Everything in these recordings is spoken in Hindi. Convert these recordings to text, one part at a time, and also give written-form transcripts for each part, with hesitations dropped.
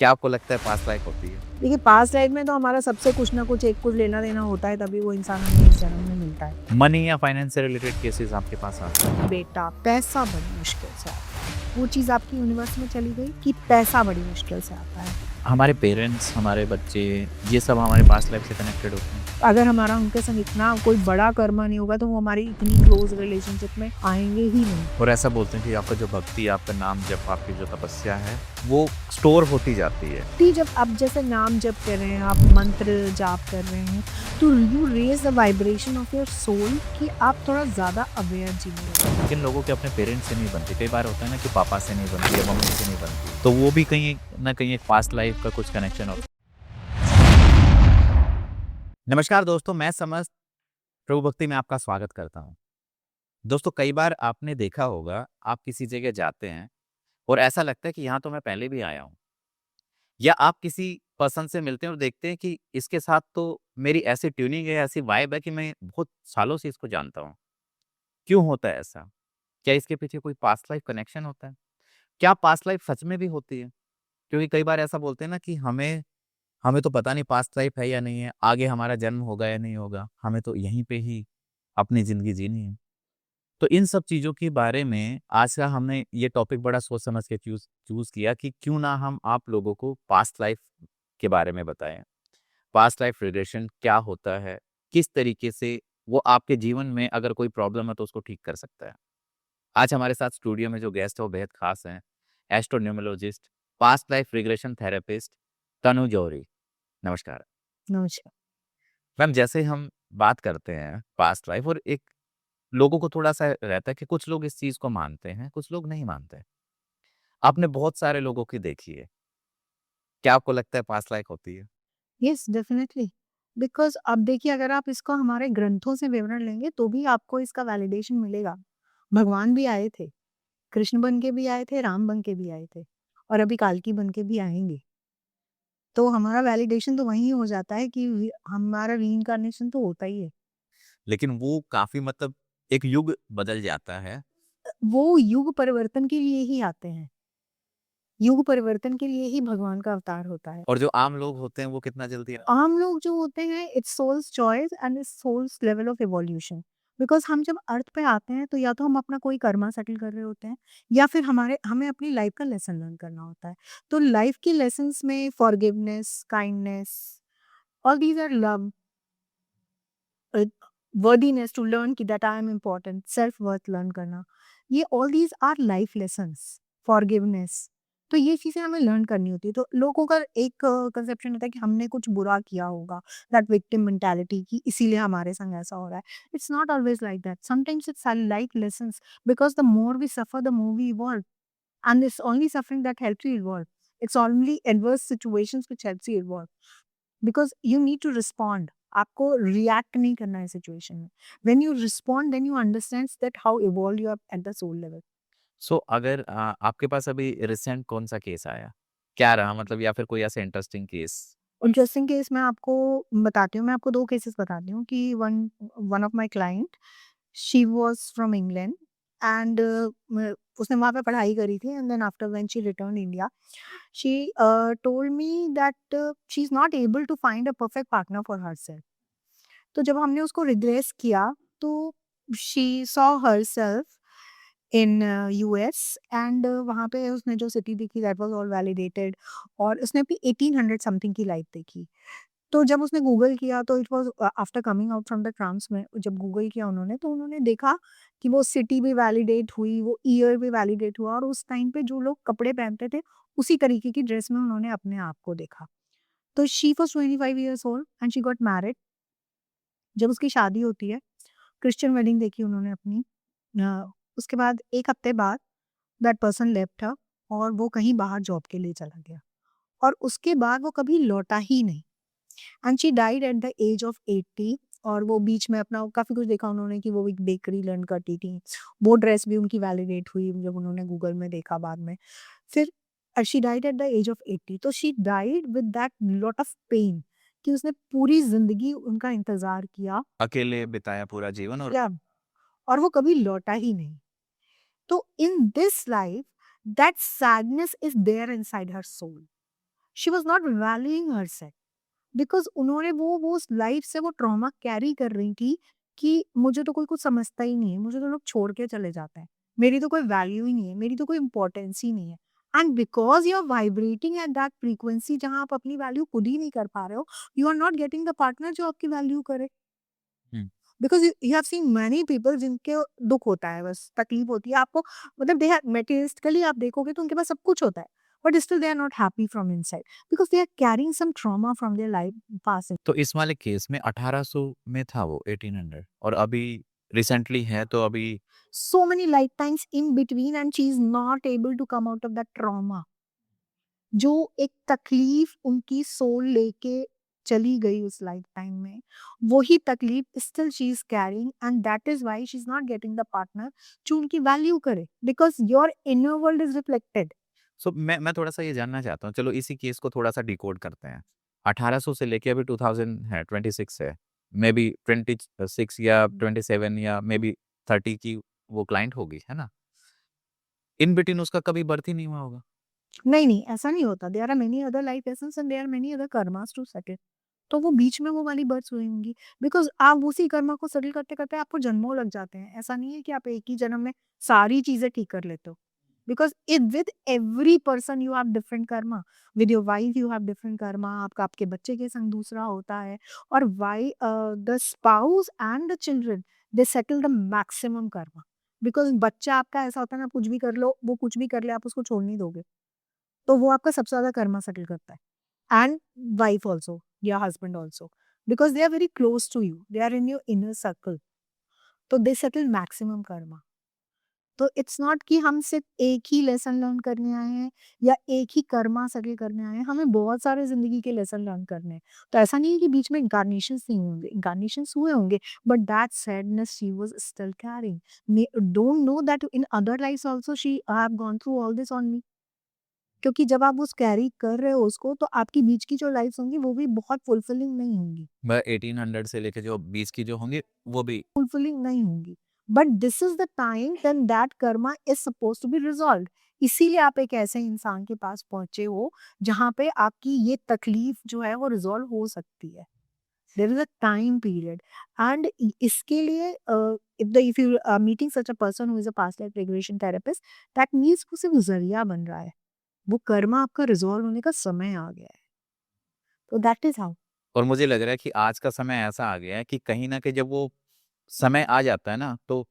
क्या आपको लगता है पास्ट लाइफ होती है? देखिए पास्ट लाइफ में तो हमारा सबसे कुछ ना कुछ एक कुछ लेना देना होता है, तभी वो इंसान हमें इस जन्म में मिलता है। मनी या फाइनेंस से रिलेटेड केसेस आपके पास आते हैं? बेटा पैसा बड़ी मुश्किल से आता है। वो चीज़ आपकी यूनिवर्स में चली गई कि पैसा बड़ी मुश्किल से आता है। हमारे पेरेंट्स, हमारे बच्चे, ये सब हमारे पास्ट लाइफ से कनेक्टेड होते हैं। अगर हमारा उनके संग इतना कोई बड़ा कर्मा नहीं होगा तो वो हमारी इतनी क्लोज रिलेशनशिप में आएंगे ही नहीं। और ऐसा बोलते हैं कि आपका जो भक्ति, आपका नाम जप, आपकी जो तपस्या है, वो स्टोर होती जाती है। कि जब आप जैसे नाम जप कर रहे हैं, आप मंत्र जाप कर रहे हैं, तो you raise the vibration of your soul कि आप थोड़ा ज़्यादा अवेयर जीने लगे। लेकिन लोगों के अपने पेरेंट्स से नहीं बनती। कई बार होता है ना कि पापा से नहीं बनती या मम्मी से नहीं बनती, तो वो भी कहीं ना कहीं एक पास्ट लाइफ का कुछ कनेक्शन होता है। नमस्कार दोस्तों, मैं समस्त प्रभु भक्ति में आपका स्वागत करता हूँ। दोस्तों, कई बार आपने देखा होगा, आप किसी जगह जाते हैं और ऐसा लगता है कि यहाँ तो मैं पहले भी आया हूँ, या आप किसी पर्सन से मिलते हैं और देखते हैं कि इसके साथ तो मेरी ऐसी ट्यूनिंग है, ऐसी वाइब है कि मैं बहुत सालों से इसको जानता हूँ। क्यों होता है ऐसा? क्या इसके पीछे कोई पास्ट लाइफ कनेक्शन होता है? क्या पास्ट लाइफ सच में भी होती है? क्योंकि कई बार ऐसा बोलते हैं ना कि हमें हमें तो पता नहीं पास्ट लाइफ है या नहीं है, आगे हमारा जन्म होगा या नहीं होगा, हमें तो यहीं पे ही अपनी ज़िंदगी जीनी है। तो इन सब चीज़ों के बारे में आज का हमने ये टॉपिक बड़ा सोच समझ के चूज़ चूज़ किया कि क्यों ना हम आप लोगों को पास्ट लाइफ के बारे में बताएँ। पास्ट लाइफ रिग्रेशन क्या होता है? किस तरीके से वो आपके जीवन में अगर कोई प्रॉब्लम है तो उसको ठीक कर सकता है? आज हमारे साथ स्टूडियो में जो गेस्ट है वो बेहद खास हैं। एस्ट्रोन्यूमरोलॉजिस्ट, पास्ट लाइफ रिग्रेशन थेरेपिस्ट तनु जौहरी। नमस्कार। नमस्कार। मैम, जैसे हम बात करते हैं पास्ट लाइफ, और एक लोगों को थोड़ा-सा रहता है कि कुछ लोग इस चीज़ को मानते हैं, कुछ लोग नहीं मानते। आपने बहुत सारे लोगों की देखी है। क्या आपको लगता है पास्ट लाइफ होती है? Yes definitely. बिकॉज अब देखिए, अगर आप इसको हमारे ग्रंथों से विवरण लेंगे तो भी आपको इसका वैलिडेशन मिलेगा। भगवान भी आए थे, कृष्ण बन के भी आए थे, राम बन के भी आए थे, और अभी काल्की बन के भी आएंगे। तो हमारा वैलिडेशन तो वहीं हो जाता है कि हमारा रीइंकार्नेशन तो होता ही है। लेकिन वो काफ़ी मतलब एक युग बदल जाता है। वो युग परिवर्तन के लिए ही आते हैं। युग परिवर्तन के लिए ही भगवान का अवतार होता है। और जो आम लोग होते हैं वो कितना जल्दी आम लोग जो होते हैं, it's soul's choice and it's soul's level of evolution. Because हम जब अर्थ पे आते हैं तो या तो हम अपना कोई कर्मा सेटल कर रहे होते हैं, या फिर हमें अपनी लाइफ का लेसन लर्न करना होता है। तो लाइफ की लेसन्स में forgiveness, kindness, all these are love, worthiness to learn कि that I am important, self worth learn करना, ये all these are life lessons. Forgiveness, तो ये चीज़ें हमें लर्न करनी होती है। तो लोगों का एक कंसेप्शन होता है कि हमने कुछ बुरा किया होगा, दैट विक्टिम मेंटालिटी, की इसीलिए हमारे संग ऐसा हो रहा है। It's not always like that, sometimes it's like lessons, because the more we suffer the more we evolve, and it's only suffering that helps you evolve. It's only adverse situations which helps you evolve, because you need to respond. आपको रिएक्ट नहीं करना है सिचुएशन में। When you respond then you understand that how evolve you are at the soul level. So अगर आपके पास अभी रिसेंट कौन-सा केस आया? क्या रहा मतलब, या फिर कोई ऐसा इंटरेस्टिंग केस? इंटरेस्टिंग केस मैं आपको बताती हूँ। मैं आपको 2 केसेस बताती हूँ कि one one of my client, she was from England, and उसने वहाँ पे पढ़ाई करी थी, and then after when she returned India, she told me that she is not able to find a perfect partner for herself. तो जब हमने उसको रिग्रेस किया, तो she saw herself in US, and वहाँ पे उसने जो सिटी देखी दैट वाज़ ऑल वैलिडेटेड, और उसने अपनी 1800 समथिंग की लाइफ देखी। तो जब उसने गूगल किया तो it was after coming out from the trance में जब गूगल किया उन्होंने, तो उन्होंने देखा कि वो सिटी भी वैलिडेट हुई, वो ईयर भी वैलिडेट हुआ, और उस टाइम पे जो लोग कपड़े पहनते थे, उसी तरीके की ड्रेस में उन्होंने अपने आप को देखा। तो she was 25 years old and she got married. जब उसकी शादी होती है, क्रिश्चियन वेडिंग देखी उन्होंने अपनी। उसके बाद 1 हफ्ते बाद दैट पर्सन लेफ्ट हर, और वो कहीं बाहर जॉब के लिए चला गया, और उसके बाद वो कभी लौटा ही नहीं, and she died at the age of 80। और वो बीच में अपना काफ़ी कुछ देखा उन्होंने कि वो एक बेकरी रन करती थी। वो ड्रेस भी उनकी वैलिडेट हुई जब उन्होंने गूगल में देखा बाद में। फिर she died at the age of 80, तो she died with that lot of pain कि उसने पूरी ज़िंदगी उनका इंतज़ार किया। अकेले बिताया पूरा जीवन और या और वो कभी लौटा ही नहीं। तो in this life that sadness is there inside her soul, she was not valuing herself because उन्होंने वो उस लाइफ़ से वो ट्रॉमा कैरी कर रही थी कि मुझे तो कोई कुछ समझता ही नहीं है, मुझे तो लोग छोड़ के चले जाते हैं। मेरी तो कोई वैल्यू ही नहीं है, मेरी तो कोई इम्पोर्टेंस ही नहीं है। And because you are vibrating at that frequency जहाँ आप अपनी वैल्यू खुद ही नहीं कर पा रहे हो, you are not getting the partner जो आपकी वैल्यू करे। हुँ। Because you have seen many people जिनके दुःख होता है बस, तकलीफ होती है आपको मतलब दे हैव मटेरियलिस्टिकली आप देखोगे तो उनके पास सब कुछ होता है, but still they are not happy from inside because they are carrying some trauma from their life past. तो इस वाले केस में 1800 में था वो 1800 और अभी रिसेंटली है तो अभी So many lifetimes in between and she is not able to come out of that trauma. जो एक तकलीफ उनकी सोल लेके चली गई उस लाइफ टाइम में, वही तकलीफ still she is carrying and that is why she is not getting the partner जो उनकी वैल्यू करे because your inner world is reflected. So मैं थोड़ा-सा ये जानना चाहता हूँ, चलो इसी केस को थोड़ा-सा डिकोड करते हैं। 1800 से लेके अभी 2000 है, 26 है, मेबी 26 या 27 या मेबी 30 की वो क्लाइंट होगी, है ना? इन बिटवीन उसका कभी बर्थ ही नहीं हुआ होगा। नहीं नहीं ऐसा नहीं होता, there are many other life lessons and there are many other karmas to settle. तो वो बीच में वो वाली बर्ड्स हुई होंगी बिकॉज़ आप उसी कर्मा को सेटल करते-करते आपको जन्मों लग जाते हैं। ऐसा नहीं है कि आप एक ही जन्म में सारी चीज़ें ठीक कर लेते हो। Because it with every person you have different Karma. With your wife you have different Karma, आपका आपके बच्चे के संग दूसरा होता है और the spouse and the children they settle the maximum Karma. Because बच्चा आपका ऐसा होता है ना, कुछ भी कर लो, वो कुछ भी कर ले, आप उसको छोड़ नहीं दोगे। तो वो आपका सबसे ज़्यादा कर्मा सेटल करता है एंड वाइफ ऑल्सो या husband also because they are very close to you, they are in your inner circle, तो दे सेटल मैक्सिमम कर्मा। तो इट्स नॉट कि हम सिर्फ एक ही लेसन लर्न करने आए हैं या एक ही कर्मा सेटल करने आए हैं, हमें बहुत सारे ज़िंदगी के लेसन लर्न करने हैं। तो ऐसा नहीं है कि बीच में इन्कार्नेशंस नहीं होंगे, इन्कार्नेशंस हुए होंगे, but that sadness she was still carrying. May don't know that in other lifes also she have gone through all this on me. क्योंकि जब आप उस कैरी कर रहे हो उसको, तो आपकी बीच की जो लाइफ़्स होंगी वो भी बहुत फुलफिलिंग नहीं होंगी, मैं 1800 से लेके जो 20 की जो होंगी, वो भी फुलफिलिंग नहीं होंगी। But this is the time when that karma is supposed to be resolved. इसीलिए आप एक ऐसे इंसान के पास पहुँचे हो, जहाँ पे आपकी ये तकलीफ जो है वो रिज़ॉल्व हो सकती है। There is a time period and इसके लिए if you are meeting such a person who is a past life regression therapist, that means वो सिर्फ ज़रिया बन रहा है। वो कर्मा आपका रिज़ॉल्व होने का समय आ गया है। तो दैट इज़ हाउ। और मुझे लग रहा है कि आज का समय ऐसा आ गया है कि कहीं न कहीं जब वो समय आ जाता है ना, तो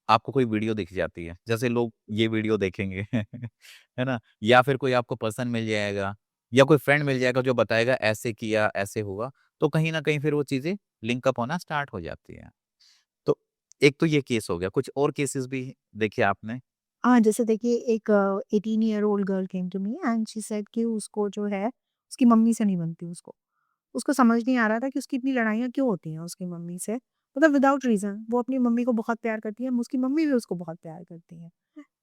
आपको कोई वीडियो दिख जाती है। जैसे लोग ये वीडियो देखेंगे, है ना? या फिर कोई आपको पर्सन मिल जाएगा या कोई फ्रेंड मिल जाएगा जो बताएगा ऐसे किया, ऐसे हुआ, तो कहीं न कहीं फिर वो चीज़ें लिंक अप होना स्टार्ट हो जाती हैं। तो एक तो ये केस हो गया, कुछ और केसेस भी देखे आपने? हाँ, जैसे देखिए एक 18 year old girl came to me and she said कि उसको जो है, उसकी मम्मी से नहीं बनती उसको। उसको समझ नहीं आ रहा था कि उसकी इतनी लड़ाइयाँ क्यों होती हैं उसकी मम्मी से। मतलब विदाउट रीज़न वो अपनी मम्मी को बहुत प्यार करती है, उसकी मम्मी भी उसको बहुत प्यार करती है।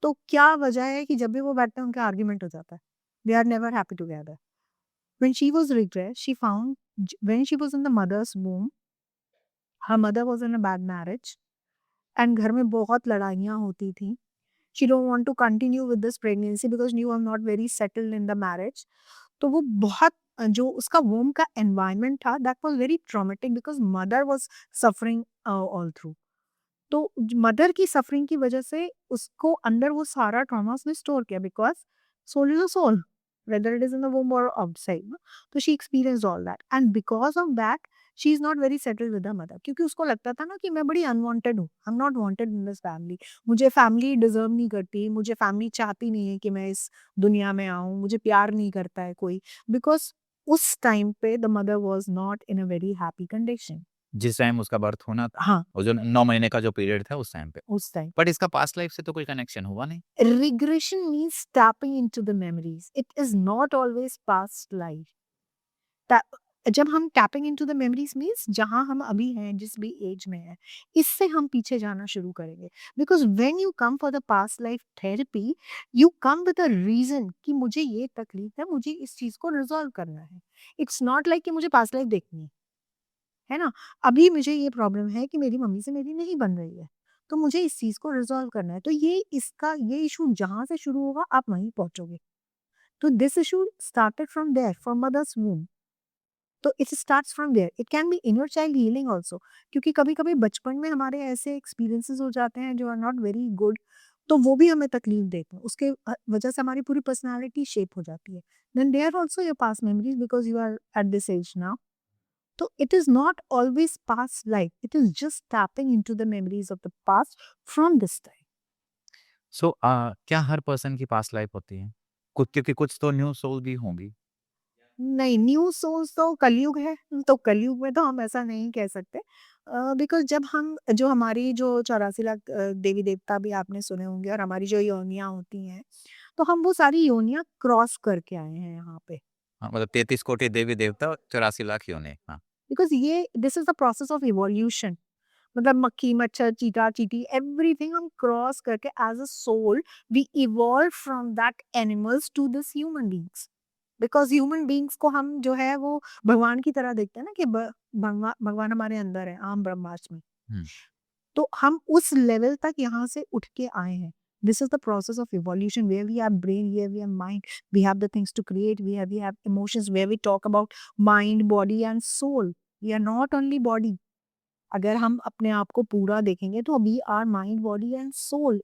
तो क्या वजह है कि जब भी वो बैठते हैं उनका आर्गुमेंट हो जाता है। They are never happy together. When she was regret she found when she was in the mother's womb, her mother was in a bad marriage and घर में बहुत लड़ाइयाँ होती थी। She don't want to continue with this pregnancy because you are not very settled in the marriage. तो वो बहुत जो उसका वोम का एनवायरनमेंट था that was very traumatic because mother was suffering all through. तो मदर की सफरिंग की वजह से उसको अंदर वो सारा ट्रॉमा उसने स्टोर किया because soul is a soul whether it is in the womb or outside ना। तो she experienced all that and because of that she is not very settled with her mother क्योंकि उसको लगता था ना कि मैं बड़ी अनवांटेड हूँ, आई am not wanted in this family. मुझे फैमिली डिजर्व नहीं करती, मुझे फैमिली चाहती नहीं है कि मैं इस दुनिया में आऊँ, मुझे प्यार नहीं करता है कोई बिकॉज़ उस टाइम पे the mother was not in a very happy condition. जिस टाइम उसका बर्थ होना था हाँ, और जो 9 महीने का जो पीरियड था उस टाइम पे। उस टाइम। बट इसका पास्ट लाइफ से तो कोई कनेक्शन हुआ नहीं। Regression means tapping into the memories. It is not always past life. टा जब हम tapping into the memories means जहाँ हम अभी हैं, जिस भी एज में हैं, इससे हम पीछे जाना शुरू करेंगे। Because when you come for the past life therapy, you come with a reason कि मुझे ये तकलीफ है, मुझे इस चीज़ को रिज़ॉल्व करना है। इट्स नॉट लाइक कि मुझे पास्ट लाइफ देखनी है ना? अभी मुझे ये प्रॉब्लम है कि मेरी मम्मी से मेरी नहीं बन रही है, तो मुझे इस चीज़ को रिज़ॉल्व करना है। तो ये इश्यू जहाँ से शुरू होगा, आप वहीं पहुँचोगे। तो this issue started from there, from mothers womb. तो it starts from there, it can be inner child healing also, क्योंकि कभी कभी बचपन में हमारे ऐसे एक्सपीरियंसेस हो जाते हैं जो आर नॉट वेरी गुड, तो वो भी हमें तकलीफ देते हैं, उसके वजह से हमारी पूरी पर्सनालिटी शेप हो जाती है। Then they are also your past memories because you are at this age now. तो it is not always past life, it is just tapping into the memories of the past from this time. So क्या हर पर्सन की पास्ट लाइफ होती है? कुछ, क्योंकि कुछ तो न्यू सोल भी होंगी। नहीं, न्यू सोर्स तो कलयुग है, तो कलयुग में तो हम ऐसा नहीं कह सकते। बिकॉज़ जब हम जो हमारी जो 84 लाख देवी-देवता भी आपने सुने होंगे और हमारी जो योनियाँ होती हैं, तो हम वो सारी योनियाँ क्रॉस करके आए हैं यहाँ पे। हाँ, मतलब 33 कोटि देवी-देवता और 84 लाख योनि। हाँ। बिकॉज़ ये this is the process of evolution. मतलब मक्खी, मच्छर, चींटा, चींटी, एवरीथिंग हम क्रॉस करके as a soul we evolve from that animals to this human beings. Because human beings को हम जो है वो भगवान की तरह देखते हैं ना, कि भगवान हमारे अंदर है, आम ब्रह्मास्त्र में। हुँ। तो हम उस लेवल तक यहाँ से उठ के आए हैं। This is the process of evolution where we have brain, where we have mind, we have the things to create, we have emotions, where we talk about mind, body and soul. We are not only body. अगर हम अपने आप को पूरा देखेंगे तो we are mind, body and soul.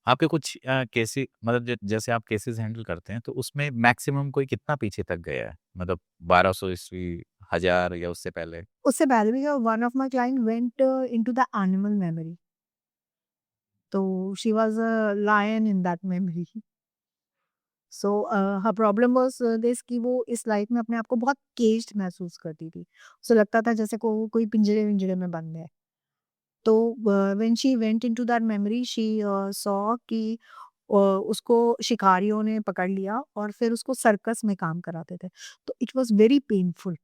आपके कुछ केसेस, मतलब जैसे आप केसेस हैंडल करते हैं, तो उसमें मैक्सिमम कोई कितना पीछे तक गया है? मतलब 1200 ईस्वी, 1000 या उससे पहले? उससे पहले भी one of my client went into the animal memory. तो she was a lion in that memory. So her problem was this, कि वो इस लाइफ में अपने आप को बहुत केज्ड महसूस करती थी। उसे लगता था जैसे कोई पिंजरे-विंजरे में बंद है। तो when she went into that memory she saw कि उसको शिकारियों ने पकड़ लिया और फिर उसको सर्कस में काम कराते थे। तो it was very painful,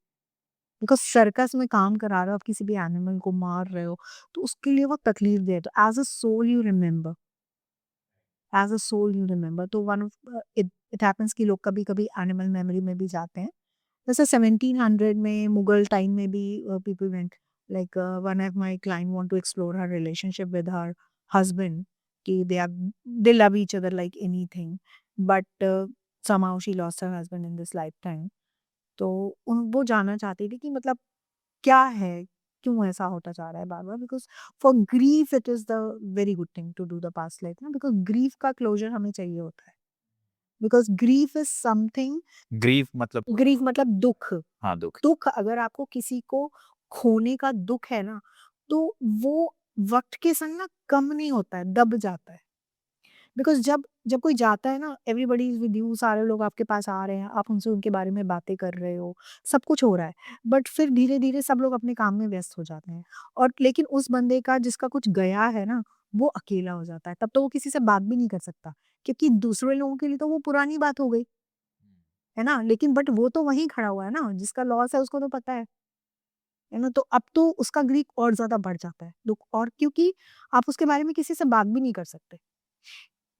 because circus में काम करा रहे हो, आप किसी भी एनिमल को मार रहे हो, तो उसके लिए वो तकलीफ दे। तो as a soul you remember, as a soul you remember. तो one of it it happens कि लोग कभी-कभी एनिमल मेमोरी में भी जाते हैं। जैसे 1700 में मुगल टाइम में भी people went, like one of my client want to explore her relationship with her husband, कि they love each other like anything, but somehow she lost her husband in this lifetime. तो उन वो जानना चाहती थी कि मतलब क्या है? क्यों ऐसा होता जा रहा है बार-बार? Because for grief it is the very good thing to do the past life ना, बिकॉज़ ग्रीफ का क्लोज़र हमें चाहिए होता है। Because grief is something, grief मतलब? ग्रीफ मतलब दुःख। हाँ, दुःख। दुःख अगर आपको किसी को खोने का दुःख है ना, तो वो वक़्त के संग ना कम नहीं होता है, दब जाता है। बिकॉज़ जब जब कोई जाता है ना, एवरीबॉडी इज़ विद यू, सारे लोग आपके पास आ रहे हैं, आप उनसे उनके बारे में बातें कर रहे हो, सब कुछ हो रहा है। बट फिर धीरे-धीरे सब लोग अपने काम में व्यस्त हो जाते हैं, और लेकिन उस बंदे का जिसका कुछ गया है ना, वो अकेला हो जाता है। तब तो वो किसी से बात भी नहीं कर सकता, क्योंकि दूसरे लोगों के लिए तो वो पुरानी बात हो गई, है ना? लेकिन बट वो तो वहीं खड़ा हुआ है ना, जिसका लॉस है उसको तो पता है ना? तो अब तो उसका ग्रीक और ज़्यादा बढ़ जाता है, दुःख, और क्योंकि आप उसके बारे में किसी से बात भी नहीं कर सकते।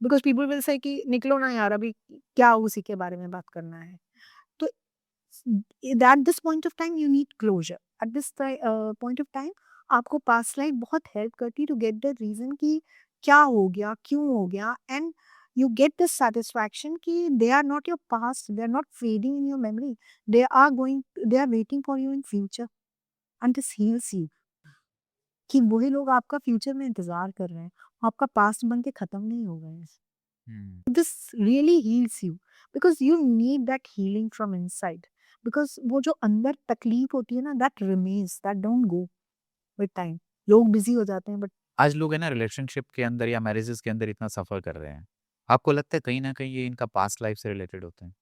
बिकॉज़ पीपल विल से कि निकलो ना यार, अभी क्या उसी के बारे में बात करना है। तो at this point of time you need closure. At this point of time आपको पास्ट लाइफ बहुत हेल्प करती है टू गेट द रीज़न कि क्या हो गया, क्यों हो गया, and you get this satisfaction कि they are not your past, they are not fading in your memory, they are waiting for you in future, and this heals you, कि वही लोग आपका फ्यूचर में इंतज़ार कर रहे हैं, आपका पास्ट बन के खत्म नहीं हो गए हैं। हुँ। This really heals you because you need that healing from inside, because वो जो अंदर तकलीफ होती है ना, that remains, that don't go with time। लोग बिजी हो जाते हैं, बट आज लोग है ना रिलेशनशिप के अंदर या मैरेजेस के अंदर इतना सफ़र कर रहे हैं। आपको लगता है कहीं न कहीं ये इनका पास्ट लाइफ से रिलेटेड होते हैं?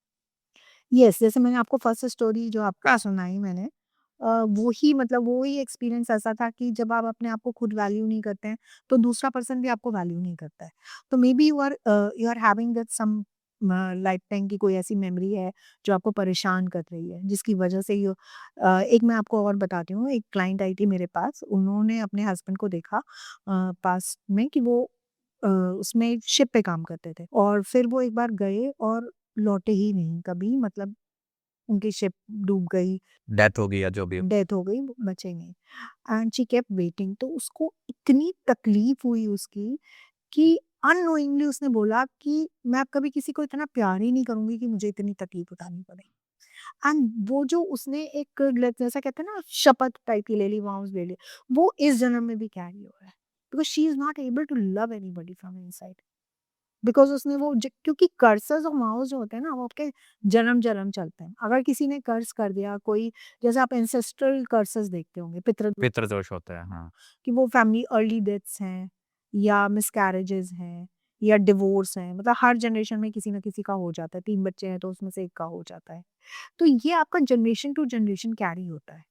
यस, जैसे मैंने आपको फर्स्ट स्टोरी जो आपका सुनाई मैंने, वो ही मतलब वो ही एक्सपीरियंस ऐसा था कि जब आप अपने आप को खुद वैल्यू नहीं करते हैं, तो दूसरा पर्सन भी आपको वैल्यू नहीं करता है। तो maybe you are having that some lifetime की कोई ऐसी मेमोरी है जो आपको परेशान कर रही है, जिसकी वजह से एक मैं आपको और बताती हूँ, एक क्लाइंट आई थी मेरे पास, उन्होंने अपने हस्बैंड को देखा पास्ट में कि वो उसमें शिप पे काम करते थे, और फिर वो एक बार गए और लौटे ही नहीं कभी, मतलब उनकी शिप डूब गई, डेथ हो गई या जो भी हो। डेथ हो गई, वो बचे नहीं, एंड शी केप्ट वेटिंग। तो उसको इतनी तकलीफ हुई उसकी कि अननोइंगली उसने बोला कि मैं अब कभी किसी को इतना प्यार ही नहीं करूँगी कि मुझे इतनी तकलीफ उठानी पड़े। एंड वो जो उसने एक जैसा कहते हैं ना शपथ टाइप की ले ली, vows ले ली, वो इस जन्म में भी कैरी हो रहा है। Because she is not able to love anybody from inside. Because उसने वो क्योंकि कर्सेस और vows जो होते हैं ना वो आपके जन्म-जन्म चलते हैं। अगर किसी ने कर्स कर दिया कोई, जैसे आप एंसेस्ट्रल कर्सेस देखते होंगे, पितृदोष, पितृदोष होता है, हाँ। कि वो फैमिली अर्ली डेथ्स हैं या मिसकैरेजेस हैं या डिवोर्स हैं, मतलब हर जनरेशन में किसी ना किसी का हो जाता है। 3 बच्चे हैं तो उसमें से एक का हो जाता है। तो ये आपका जनरेशन टू जनरेशन कैरी होता है।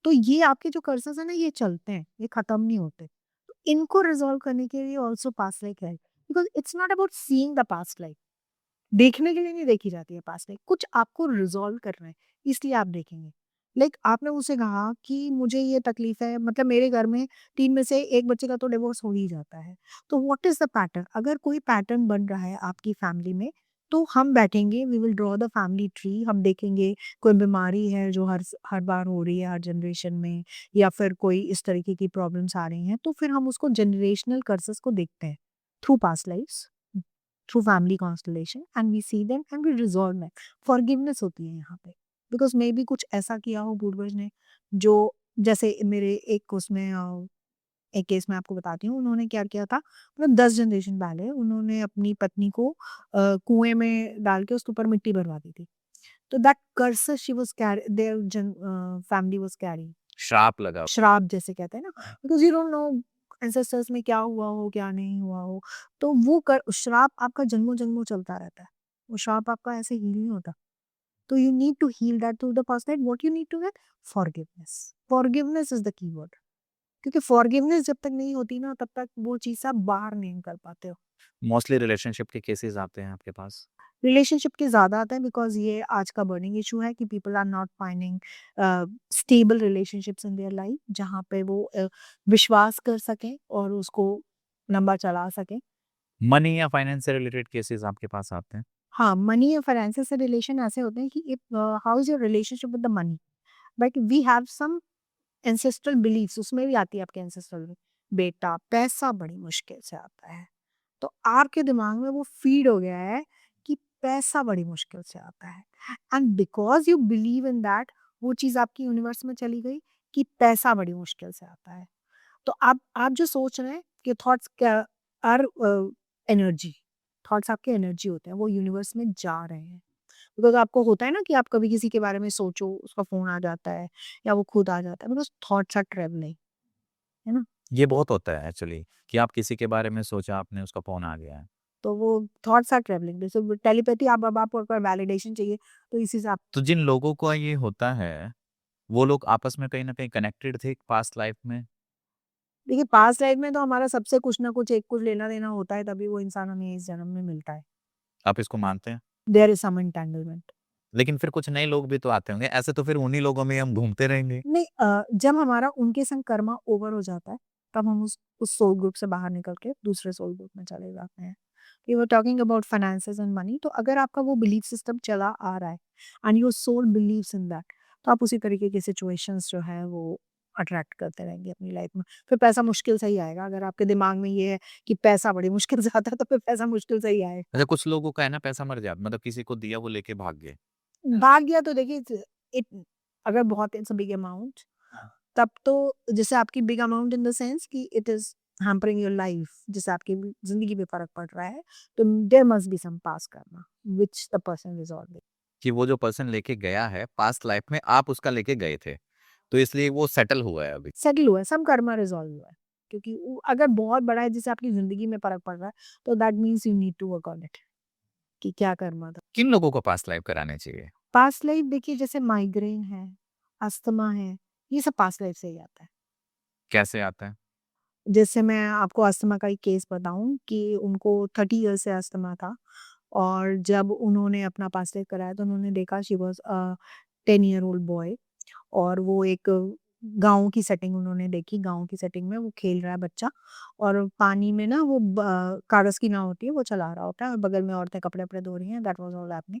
तो ये आपके जो कर्सेस हैं ना ये चलते हैं, ये खत्म नहीं होते। तो इनको रिज़ॉल्व करने के लिए ऑल्सो पास्ट लाइफ है। Because it's not about seeing the past life. देखने के लिए नहीं देखी जाती है पास्ट लाइफ, कुछ आपको रिज़ॉल्व करना है, इसलिए आप देखेंगे। लाइक आपने मुझसे कहा कि मुझे ये तकलीफ़ है, मतलब मेरे घर में 3 में से 1 बच्चे का तो डिवोर्स हो ही जाता है। तो व्हाट इज़ द पैटर्न? अगर कोई पैटर्न बन रहा है आपकी फैमिली में, तो हम बैठेंगे, we will draw the family tree, हम देखेंगे कोई बीमारी है जो हर बार हो रही है हर जनरेशन में, या फिर कोई इस तरीके की प्रॉब्लम्स आ रही हैं, तो फिर हम उसको जनरेशनल कर्सेस को देखते हैं through past lifes, through family constellation, and we see them and we resolve them. Forgiveness होती है यहाँ पे, बिकॉज मे बी कुछ ऐसा किया हो पूर्वज ने जो, जैसे मेरे एक उसमें एक केस में आपको बताती हूँ, उन्होंने क्या किया था, मतलब 10 जनरेशन पहले उन्होंने अपनी पत्नी को कुएं में डाल के उसके ऊपर मिट्टी भरवा दी थी। तो that curse she was carry, their family was carry, श्राप लगा। श्राप जैसे कहते हैं ना, because you don't know ancestors में क्या हुआ हो, क्या नहीं हुआ हो। तो वो कर श्राप आपका जन्मों-जन्मों चलता रहता है। वो श्राप आपका ऐसे हील नहीं होता। तो you need to heal that through the past life. What you need to get? Forgiveness. Forgiveness is the keyword. क्योंकि फॉरगिवनेस जब तक नहीं होती ना, तब तक वो चीज़ से आप बाहर नहीं निकल पाते हो। मोस्टली रिलेशनशिप के केसेस आते हैं आपके पास? रिलेशनशिप के ज़्यादा आता है, बिकॉज़ ये आज का बर्निंग इश्यू है कि people are not finding stable relationships in their life, जहाँ पे वो विश्वास कर सकें और उसको लंबा चला सकें। मनी या फाइनेंस से रिलेटेड केसेस आपके पास आते हैं? हाँ, मनी या फाइनेंसेस से रिलेशन ऐसे होते हैं कि if how is your relationship with the money? But we have some ancestral beliefs, उसमें भी आती है आपके एंसेस्ट्रल में, बेटा पैसा बड़ी मुश्किल से आता है। तो आपके दिमाग में वो फीड हो गया है कि पैसा बड़ी मुश्किल से आता है, and because you believe in that, वो चीज़ आपकी यूनिवर्स में चली गई कि पैसा बड़ी मुश्किल से आता है। तो आप जो सोच रहे हैं कि थॉट्स क्या आर एनर्जी, थॉट्स आपके एनर्जी होते हैं, वो यूनिवर्स में जा रहे हैं। बिकॉज़ आपको होता है ना कि आप कभी किसी के बारे में सोचो, उसका फ़ोन आ जाता है या वो खुद आ जाता है, बिकॉज़ थॉट्स आर ट्रैवलिंग, है ना? ये बहुत होता है एक्चुअली कि आप किसी के बारे में सोचा आपने, उसका फ़ोन आ गया है। तो वो थॉट्स आर ट्रैवलिंग, जैसे वो टेलीपैथी, आप अब आपको अगर वैलिडेशन चाहिए तो इसी से आप, तो जिन लोगों को ये होता है, वो लोग आपस में कहीं न कहीं कनेक्टेड थे पास्ट लाइफ में? देखिए पास्ट लाइफ में तो हमारा सबसे कुछ ना कुछ एक कुछ लेना-देना होता है, तभी वो इंसान हमें इस जन्म में मिलता है। आप इसको मानते हैं? There is some entanglement. लेकिन फिर कुछ नए लोग भी तो आते होंगे, ऐसे तो फिर उन्हीं लोगों में हम घूमते रहेंगे। नहीं, जब हमारा उनके संग कर्मा ओवर हो जाता है, तब हम उस सोल ग्रुप से बाहर निकल के दूसरे सोल ग्रुप में चले जाते हैं। We were talking about finances and money, तो अगर आपका वो बिलीफ सिस्टम चला आ रहा है and your soul believes in that, तो आप उसी तरीके की सिचुएशंस जो है वो अट्रैक्ट करते रहेंगे अपनी लाइफ में। फिर पैसा मुश्किल से ही आएगा, अगर आपके दिमाग में ये है कि पैसा बड़ी मुश्किल से आता है, तो फिर पैसा मुश्किल से ही आएगा। अच्छा, कुछ लोगों का है ना पैसा मर जाता, मतलब किसी को दिया वो लेके भाग गए। भाग गया तो देखिए इट अगर बहुत इट्स अ बिग अमाउंट, तब तो जैसे आपकी big amount in the sense कि it is hampering your life, जैसे आपकी ज़िंदगी पे फ़र्क पड़ रहा है, तो there must be some past karma which the person resolving. कि वो जो पर्सन लेके गया है पास्ट लाइफ में आप उसका लेके गए थे, तो इसलिए वो सेटल हुआ है अभी। सेटल हुआ है, सम कर्मा रिज़ॉल्व हुआ है। क्योंकि वो अगर बहुत बड़ा है, जैसे आपकी ज़िंदगी में फ़र्क पड़ रहा है, तो that means you need to work on it, कि क्या कर्मा था। किन लोगों को पास्ट लाइफ कराने चाहिए? पास्ट लाइफ देखिए, जैसे माइग्रेन है, अस्थमा है, ये सब पास्ट लाइफ से ही आता है। कैसे आता है? जैसे मैं आपको अस्थमा का एक केस बताऊँ कि उनको 30 इयर्स से अस्थमा था, और जब उन्होंने अपना पास्ट लाइफ कराया तो उन्होंने देखा she was 10 year old boy, और वो एक गाँव की सेटिंग उन्होंने देखी, गाँव की सेटिंग में वो खेल रहा है बच्चा, और पानी में ना वो कागज़ की नाव होती है वो चला रहा होता है, और बगल में औरतें कपड़े-वपड़े धो रही हैं, दैट वाज़ ऑल हैपनिंग।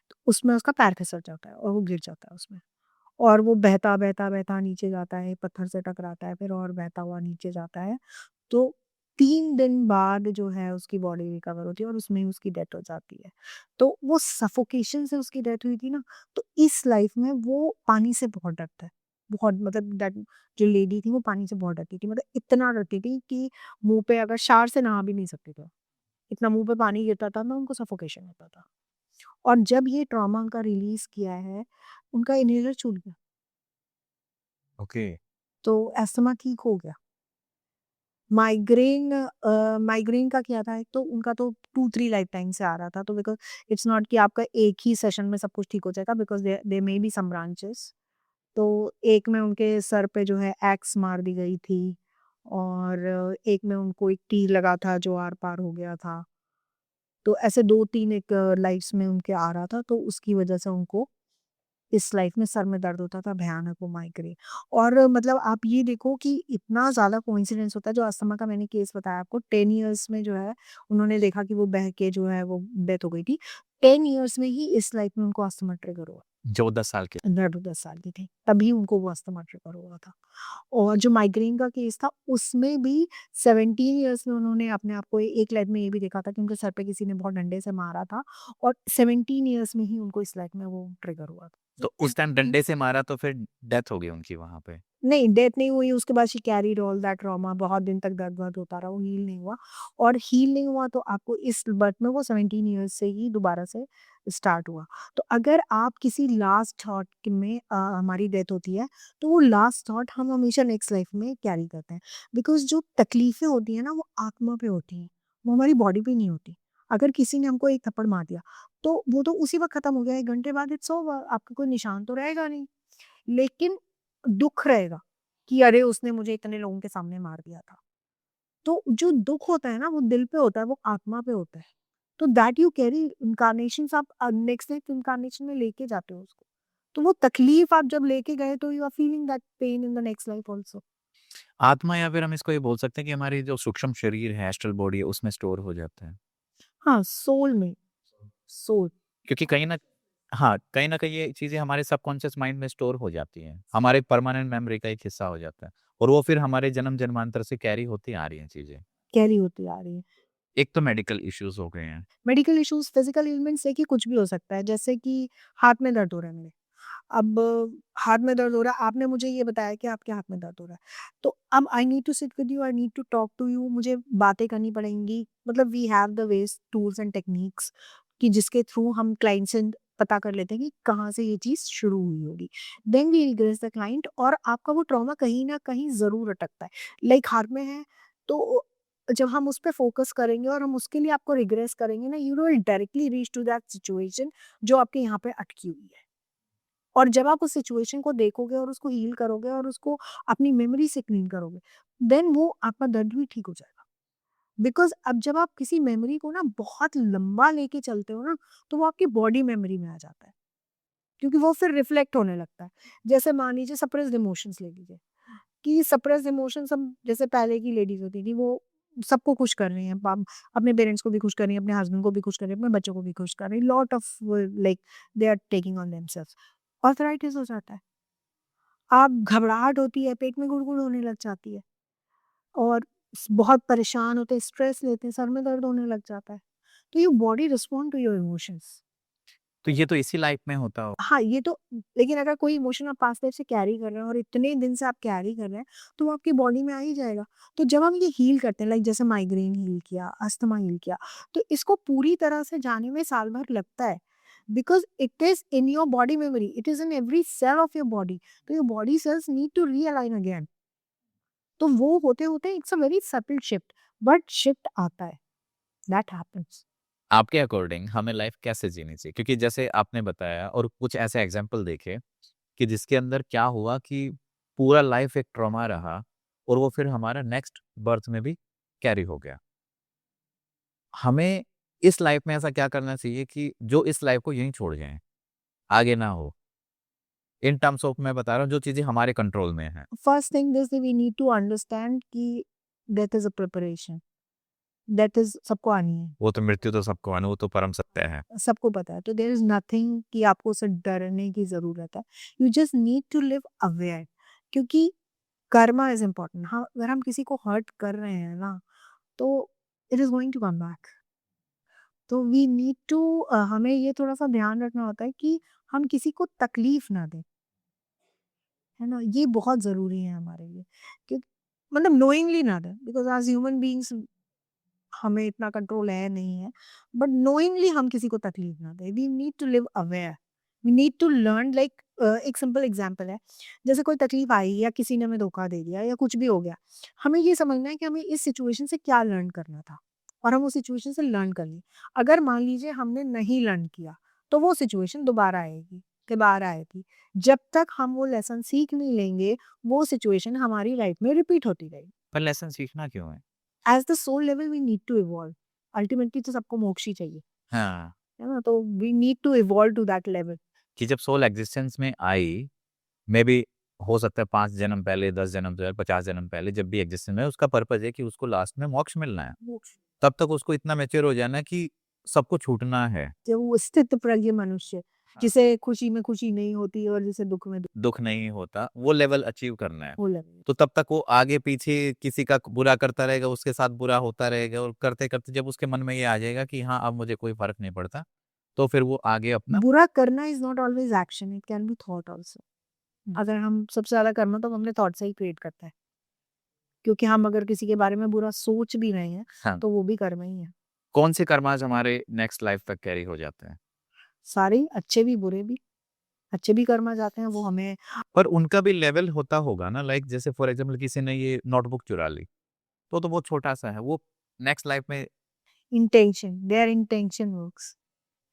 तो उसमें उसका पैर फिसल जाता है और वो गिर जाता है उसमें। और वो बहता, बहता, बहता नीचे जाता है, पत्थर से टकराता है फिर और बहता हुआ नीचे जाता है। तो 3 दिन बाद जो है उसकी बॉडी रिकवर होती है और उसमें ही उसकी डेथ हो जाती है। तो वो सफोकेशन से उसकी डेथ हुई थी ना, तो इस लाइफ में वो पानी से बहुत डरता है। बहुत मतलब दैट जो लेडी थी वो पानी से बहुत डरती थी। मतलब इतना डरती थी कि मुँह पे अगर शावर से नहा भी नहीं सकती थी। इतना मुँह पे पानी गिरता था ना उनको सफोकेशन होता था। और जब ये ट्रॉमा उनका रिलीज़ किया है, उनका इन्हेलर छूट गया, ओके। तो अस्थमा ठीक हो गया। माइग्रेन का क्या था, एक तो उनका तो 2-3 लाइफ़टाइम से आ रहा था, तो बिकॉज़ इट्स नॉट कि आपका एक ही सेशन में सब कुछ ठीक हो जाएगा, because there may be some branches. तो एक में उनके सर पे जो है एक्स मार दी गई थी और एक में उनको एक तीर लगा था जो आर-पार हो गया था। तो ऐसे 2-3 एक लाइफ़्स में उनके आ रहा था, तो उसकी वजह से उनको इस लाइफ में सर में दर्द होता था भयानक वो माइग्रेन। और मतलब आप ये देखो कि इतना ज़्यादा कोइंसिडेंस होता है, जो अस्थमा का मैंने केस बताया आपको 10 इयर्स में जो है उन्होंने देखा कि वो बह के जो है वो डेथ हो गई थी। 10 इयर्स में ही इस लाइफ में उनको अस्थमा ट्रिगर हुआ। जो 10 साल के। 9-10 साल की थी, तभी उनको वो अस्थमा ट्रिगर हुआ था। और जो माइग्रेन का केस था उसमें भी 17 इयर्स में उन्होंने अपने आप को एक लाइफ में ये भी देखा था कि उनके सर पे किसी ने बहुत डंडे से मारा था और 17 इयर्स में ही उनको इस लाइफ में वो ट्रिगर हुआ था। तो उस टाइम डंडे से मारा तो फिर डेथ हो गई उनकी वहाँ पे। नहीं, डेथ नहीं हुई, उसके बाद she carried all that trauma, बहुत दिन तक दर्द-वर्द होता रहा, वो हील नहीं हुआ और हील नहीं हुआ तो आपको इस बर्थ में वो 17 इयर्स से ही दोबारा से स्टार्ट हुआ। तो अगर आप किसी लास्ट थॉट में हमारी डेथ होती है, तो वो लास्ट थॉट हम हमेशा नेक्स्ट लाइफ में कैरी करते हैं। बिकॉज़ जो तकलीफ़ें होती हैं ना, वो आत्मा पे होती हैं, वो हमारी बॉडी पे नहीं होती। अगर किसी ने हमको एक थप्पड़ मार दिया, तो वो तो उसी वक़्त खत्म हो गया, 1 घंटे बाद इट्स ओवर, आपका कोई निशान तो रहेगा नहीं। लेकिन दुःख रहेगा कि अरे उसने मुझे इतने लोगों के सामने मार दिया था। तो जो दुःख होता है ना वो दिल पे होता है, वो आत्मा पे होता है। तो दैट यू कैरी इन्कार्नेशंस आप नेक्स्ट नेक्स्ट इन्कार्नेशन में लेके जाते हो उसको। तो वो तकलीफ आप जब लेके गए तो you are feeling that pain in the next life also. आत्मा या फिर हम इसको ये बोल सकते हैं कि हमारी जो सूक्ष्म शरीर है, एस्ट्रल बॉडी है, उसमें स्टोर हो जाता है। हाँ, सोल में, सोल। क्योंकि कहीं न हाँ, कहीं न कहीं ये चीज़ें हमारे सबकॉन्शियस माइंड में स्टोर हो जाती हैं। हमारे परमानेंट मेमोरी का एक हिस्सा हो जाता है और वो फिर हमारे जन्म-जन्मांतर से कैरी होती आ रही हैं चीज़ें। कैरी होती आ रही है। एक तो मेडिकल इश्यूज़ हो गए हैं। मेडिकल इश्यूज़, फिजिकल एलिमेंट्स देखिए कुछ भी हो सकता है। जैसे कि हाथ में दर्द हो रहा है मेरे। अब हाथ में दर्द हो रहा है, आपने मुझे ये बताया कि आपके हाथ में दर्द हो रहा है। तो अब I need to sit with you, I need to talk to you, मुझे बातें करनी पड़ेंगी। मतलब we have the ways, tools and techniques कि जिसके थ्रू हम क्लाइंट से पता कर लेते हैं कि कहाँ से ये चीज़ शुरू हुई होगी। Then we regress the client और आपका वो ट्रॉमा कहीं न कहीं ज़रूर अटकता है। लाइक हाथ में है, तो जब हम उस पे फ़ोकस करेंगे और हम उसके लिए आपको रिग्रेस करेंगे ना, you will directly reach to that situation जो आपके यहाँ पे अटकी हुई है। और जब आप उस सिचुएशन को देखोगे और उसको हील करोगे और उसको अपनी मेमोरी से क्लीन करोगे, देन वो आपका दर्द भी ठीक हो जाएगा। बिकॉज़ अब जब आप किसी मेमोरी को ना बहुत लंबा लेके चलते हो ना, तो वो आपकी बॉडी मेमोरी में आ जाता है, क्योंकि वो फिर रिफ्लेक्ट होने लगता है। जैसे मान लीजिए सप्रेस्ड इमोशंस ले लीजिए, कि सप्रेस्ड इमोशंस हम जैसे पहले की लेडीज़ होती थी, वो सबको खुश कर रही हैं, पाम अपने पेरेंट्स को भी खुश कर रही हैं, अपने हस्बैंड को भी खुश कर रही हैं, अपने बच्चों को भी खुश कर रही हैं, lot of like they are taking on themselves. Arthritis हो जाता है। आप घबराहट होती है, पेट में गुड़गुड़ होने लग जाती है और बहुत परेशान होते हैं, स्ट्रेस लेते हैं, सर में दर्द होने लग जाता है। तो your body respond to your emotions. तो ये तो इसी लाइफ में होता हो। हाँ, ये तो लेकिन अगर कोई इमोशन आप पास्ट लाइफ से कैरी कर रहे हैं और इतने दिन से आप कैरी कर रहे हैं, तो वो आपकी बॉडी में आ ही जाएगा। तो जब हम ये हील करते हैं, लाइक जैसे माइग्रेन हील किया, अस्थमा हील किया, तो इसको पूरी तरह से जाने में साल भर लगता है। Because it is in your body memory, it is in every cell of your body. तो your body cells need to realign again. तो वो होते-होते it's a very subtle shift, but shift आता है, दैट हैपेंस। आपके अकॉर्डिंग हमें लाइफ कैसे जीनी चाहिए? क्योंकि जैसे आपने बताया और कुछ ऐसे एग्ज़ाम्पल देखे कि जिसके अंदर क्या हुआ कि पूरा लाइफ एक ट्रॉमा रहा और वो फिर हमारा नेक्स्ट बर्थ में भी कैरी हो गया। हमें इस लाइफ में ऐसा क्या करना चाहिए कि जो इस लाइफ को यहीं छोड़ जाएँ, आगे ना हो? इन टर्म्स ऑफ मैं बता रहा हूँ जो चीज़ें हमारे कंट्रोल में हैं। First thing is we need to understand कि death is a preparation, death is सबको आनी है, वो तो मृत्यु तो सबको आनी, वो तो परम सत्य है। सबको पता है। तो देयर इज़ नथिंग कि आपको उससे डरने की ज़रूरत है। You just need to live aware, क्योंकि कर्मा इज़ इम्पोर्टेंट। हाँ, अगर हम किसी को हर्ट कर रहे हैं ना, तो it is going to come back. तो वी नीड टू हमें ये थोड़ा-सा ध्यान रखना होता है कि हम किसी को तकलीफ़ ना दें, है ना? ये बहुत ज़रूरी है हमारे लिए कि मतलब नोइंगली ना दें, बिकॉज़ एज़ ह्यूमन बीइंग्स हमें इतना कंट्रोल है नहीं है, बट नोइंगली हम किसी को तकलीफ़ ना दें। We need to live aware, we need to learn like एक सिंपल एग्ज़ाम्पल है, जैसे कोई तकलीफ़ आई या किसी ने हमें धोखा दे दिया या कुछ भी हो गया, हमें ये समझना है कि हमें इस सिचुएशन से क्या लर्न करना था और हम उस सिचुएशन से लर्न कर लें। अगर मान लीजिए हमने नहीं लर्न किया, तो वो सिचुएशन दोबारा आएगी, दोबारा आएगी। जब तक हम वो लेसन सीख नहीं लेंगे, वो सिचुएशन हमारी लाइफ़ में रिपीट होती रहेगी। पर लेसन सीखना क्यों है? As the soul level we need to evolve. Ultimately तो सबको मोक्ष ही चाहिए, हाँ, है ना? तो we need to evolve to that level. कि जब सोल एक्जिस्टेंस में आई, मेबी हो सकता है 5 जन्म पहले, 10 जन्म पहले, 50 जन्म पहले जब भी एक्जिस्टेंस में है, उसका पर्पज़ है कि उसको लास्ट में मोक्ष मिलना है। मोक्ष। तब तक उसको इतना मैच्योर हो जाना है कि सबको छूटना है। जब वो स्थितप्रज्ञ मनुष्य, हाँ। जिसे खुशी में खुशी नहीं होती और जिसे दुःख में दुःख, दुःख नहीं होता, वो लेवल अचीव करना है। वो लगे। तो तब तक वो आगे-पीछे किसी का बुरा करता रहेगा, उसके साथ बुरा होता रहेगा और करते-करते जब उसके मन में ये आ जाएगा कि हाँ, अब मुझे कोई फ़र्क नहीं पड़ता, तो फिर वो आगे अपना बुरा करना is not always action, it can be thought also. अगर हम सबसे ज़्यादा कर्म तो हम अपने थॉट से ही क्रिएट करते हैं। क्योंकि हम अगर किसी के बारे में बुरा सोच भी रहे हैं, हाँ, तो वो भी कर्म ही है। कौन से कर्मास हमारे नेक्स्ट लाइफ़ तक कैरी हो जाते हैं? सारे ही, अच्छे भी बुरे भी। अच्छे भी कर्म आ जाते हैं, वो हमें पर उनका भी लेवल होता होगा ना, लाइक जैसे फॉर एग्ज़ाम्पल किसी ने ये नोटबुक चुरा ली, तो बहुत छोटा-सा है, वो नेक्स्ट लाइफ़ में इंटेंशन, देयर इंटेंशन वर्क्स,